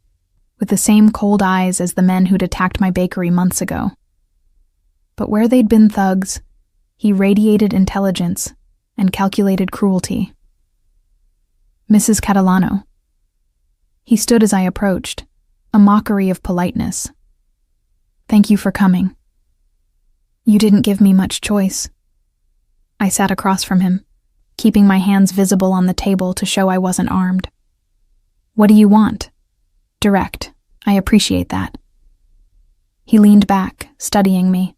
with the same cold eyes as the men who'd attacked my bakery months ago. But where they'd been thugs, he radiated intelligence and calculated cruelty. "Mrs. Catalano." He stood as I approached, a mockery of politeness. "Thank you for coming." "You didn't give me much choice." I sat across from him, keeping my hands visible on the table to show I wasn't armed. "What do you want?" "Direct. I appreciate that." He leaned back, studying me.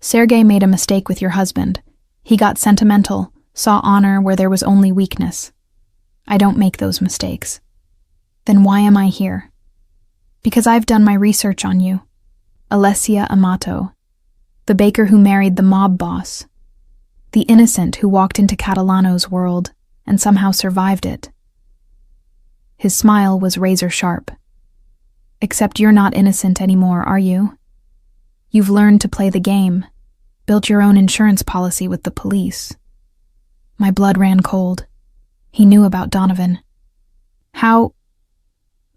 "Sergei made a mistake with your husband. He got sentimental, saw honor where there was only weakness. I don't make those mistakes." "Then why am I here?" "Because I've done my research on you. Alessia Amato, the baker who married the mob boss, the innocent who walked into Catalano's world and somehow survived it." His smile was razor sharp. "Except you're not innocent anymore, are you? You've learned to play the game, built your own insurance policy with the police." My blood ran cold. He knew about Donovan. "How?"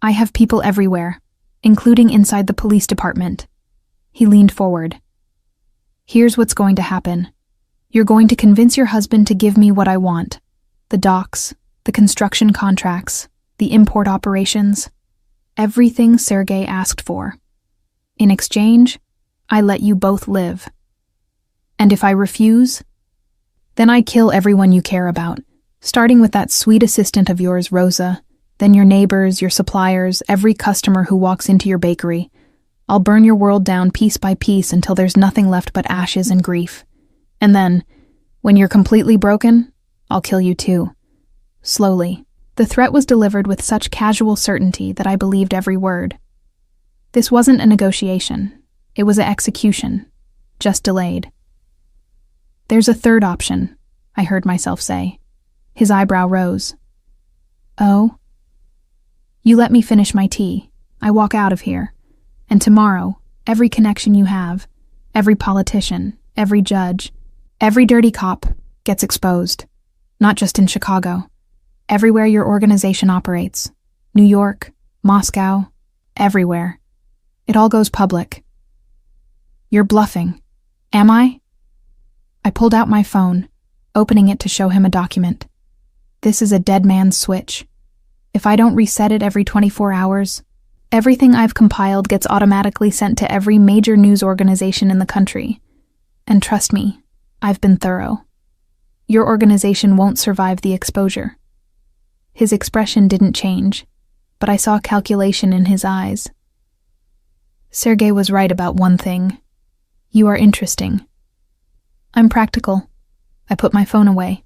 "I have people everywhere, including inside the police department." He leaned forward. "Here's what's going to happen. You're going to convince your husband to give me what I want. The docks, the construction contracts, the import operations, everything Sergei asked for. In exchange, I let you both live. And if I refuse, then I kill everyone you care about, starting with that sweet assistant of yours, Rosa, then your neighbors, your suppliers, every customer who walks into your bakery. I'll burn your world down piece by piece until there's nothing left but ashes and grief. And then, when you're completely broken, I'll kill you too. Slowly." The threat was delivered with such casual certainty that I believed every word. This wasn't a negotiation. It was an execution, just delayed. "There's a third option," I heard myself say. His eyebrow rose. "Oh?" "You let me finish my tea. I walk out of here. And tomorrow, every connection you have, every politician, every judge, every dirty cop gets exposed. Not just in Chicago. Everywhere your organization operates. New York, Moscow, everywhere. It all goes public." "You're bluffing. Am I?" I pulled out my phone, opening it to show him a document. "This is a dead man's switch. If I don't reset it every 24 hours, everything I've compiled gets automatically sent to every major news organization in the country. And trust me, I've been thorough. Your organization won't survive the exposure." His expression didn't change. but I saw calculation in his eyes. Sergei was right about one thing. You are interesting. I'm practical. I put my phone away.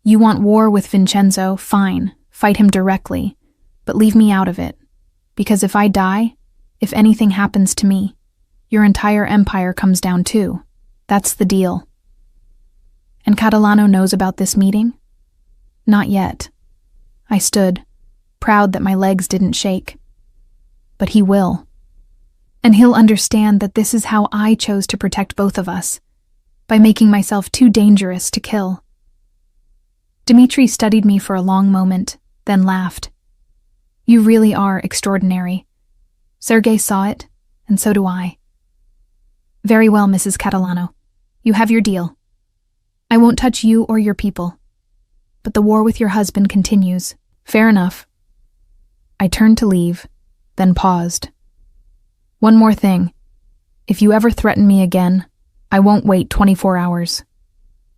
You want war with Vincenzo, fine, fight him directly, but leave me out of it. Because if I die, if anything happens to me, your entire empire comes down too. That's the deal. And Catalano knows about this meeting? Not yet. I stood, proud that my legs didn't shake. But he will. And he'll understand that this is how I chose to protect both of us, by making myself too dangerous to kill. Dmitri studied me for a long moment, then laughed. You really are extraordinary. Sergei saw it, and so do I. Very well, Mrs. Catalano. You have your deal. I won't touch you or your people. But the war with your husband continues. Fair enough. I turned to leave, then paused. One more thing. If you ever threaten me again, I won't wait 24 hours.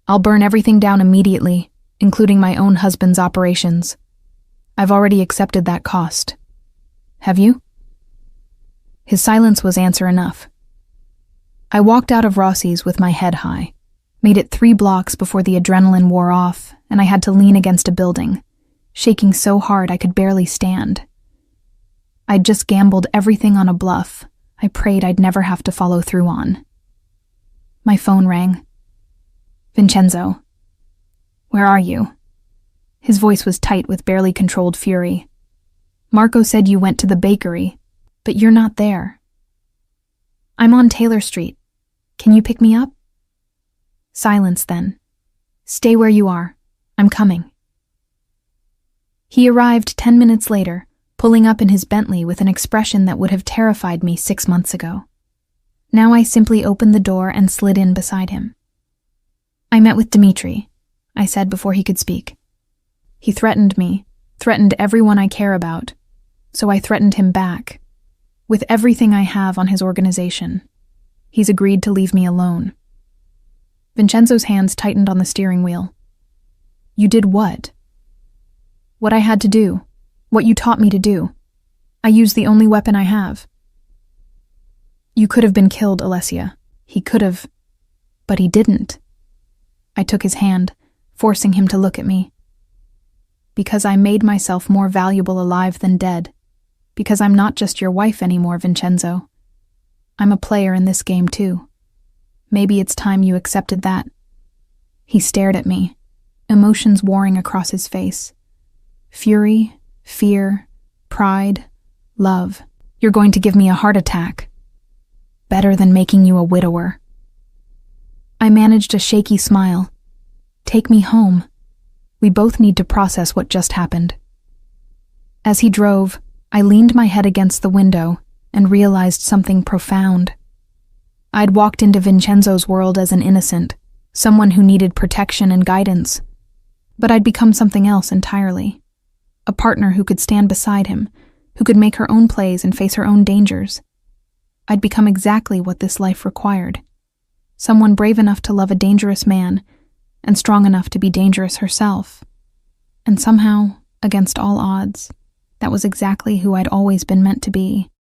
I'll burn everything down immediately, including my own husband's operations. I've already accepted that cost. Have you? His silence was answer enough. I walked out of Rossi's with my head high, made it 3 blocks before the adrenaline wore off, and I had to lean against a building, shaking so hard I could barely stand. I'd just gambled everything on a bluff I prayed I'd never have to follow through on. My phone rang. Vincenzo. Where are you? His voice was tight with barely controlled fury. Marco said you went to the bakery, but you're not there. I'm on Taylor Street. Can you pick me up? Silence then. Stay where you are. I'm coming. He arrived 10 minutes later, pulling up in his Bentley with an expression that would have terrified me 6 months ago. Now I simply opened the door and slid in beside him. I met with Dmitri, I said before he could speak. He threatened me, threatened everyone I care about, so I threatened him back, with everything I have on his organization. He's agreed to leave me alone. Vincenzo's hands tightened on the steering wheel. You did what? What I had to do. What you taught me to do. I used the only weapon I have. You could have been killed, Alessia. He could have. But he didn't. I took his hand, forcing him to look at me. Because I made myself more valuable alive than dead. Because I'm not just your wife anymore, Vincenzo. I'm a player in this game too. Maybe it's time you accepted that. He stared at me, emotions warring across his face. Fury, fear, pride, love. You're going to give me a heart attack. Better than making you a widower. I managed a shaky smile. Take me home. We both need to process what just happened. As he drove, I leaned my head against the window and realized something profound. I'd walked into Vincenzo's world as an innocent, someone who needed protection and guidance. But I'd become something else entirely. A partner who could stand beside him, who could make her own plays and face her own dangers. I'd become exactly what this life required. Someone brave enough to love a dangerous man, and strong enough to be dangerous herself. And somehow, against all odds, that was exactly who I'd always been meant to be.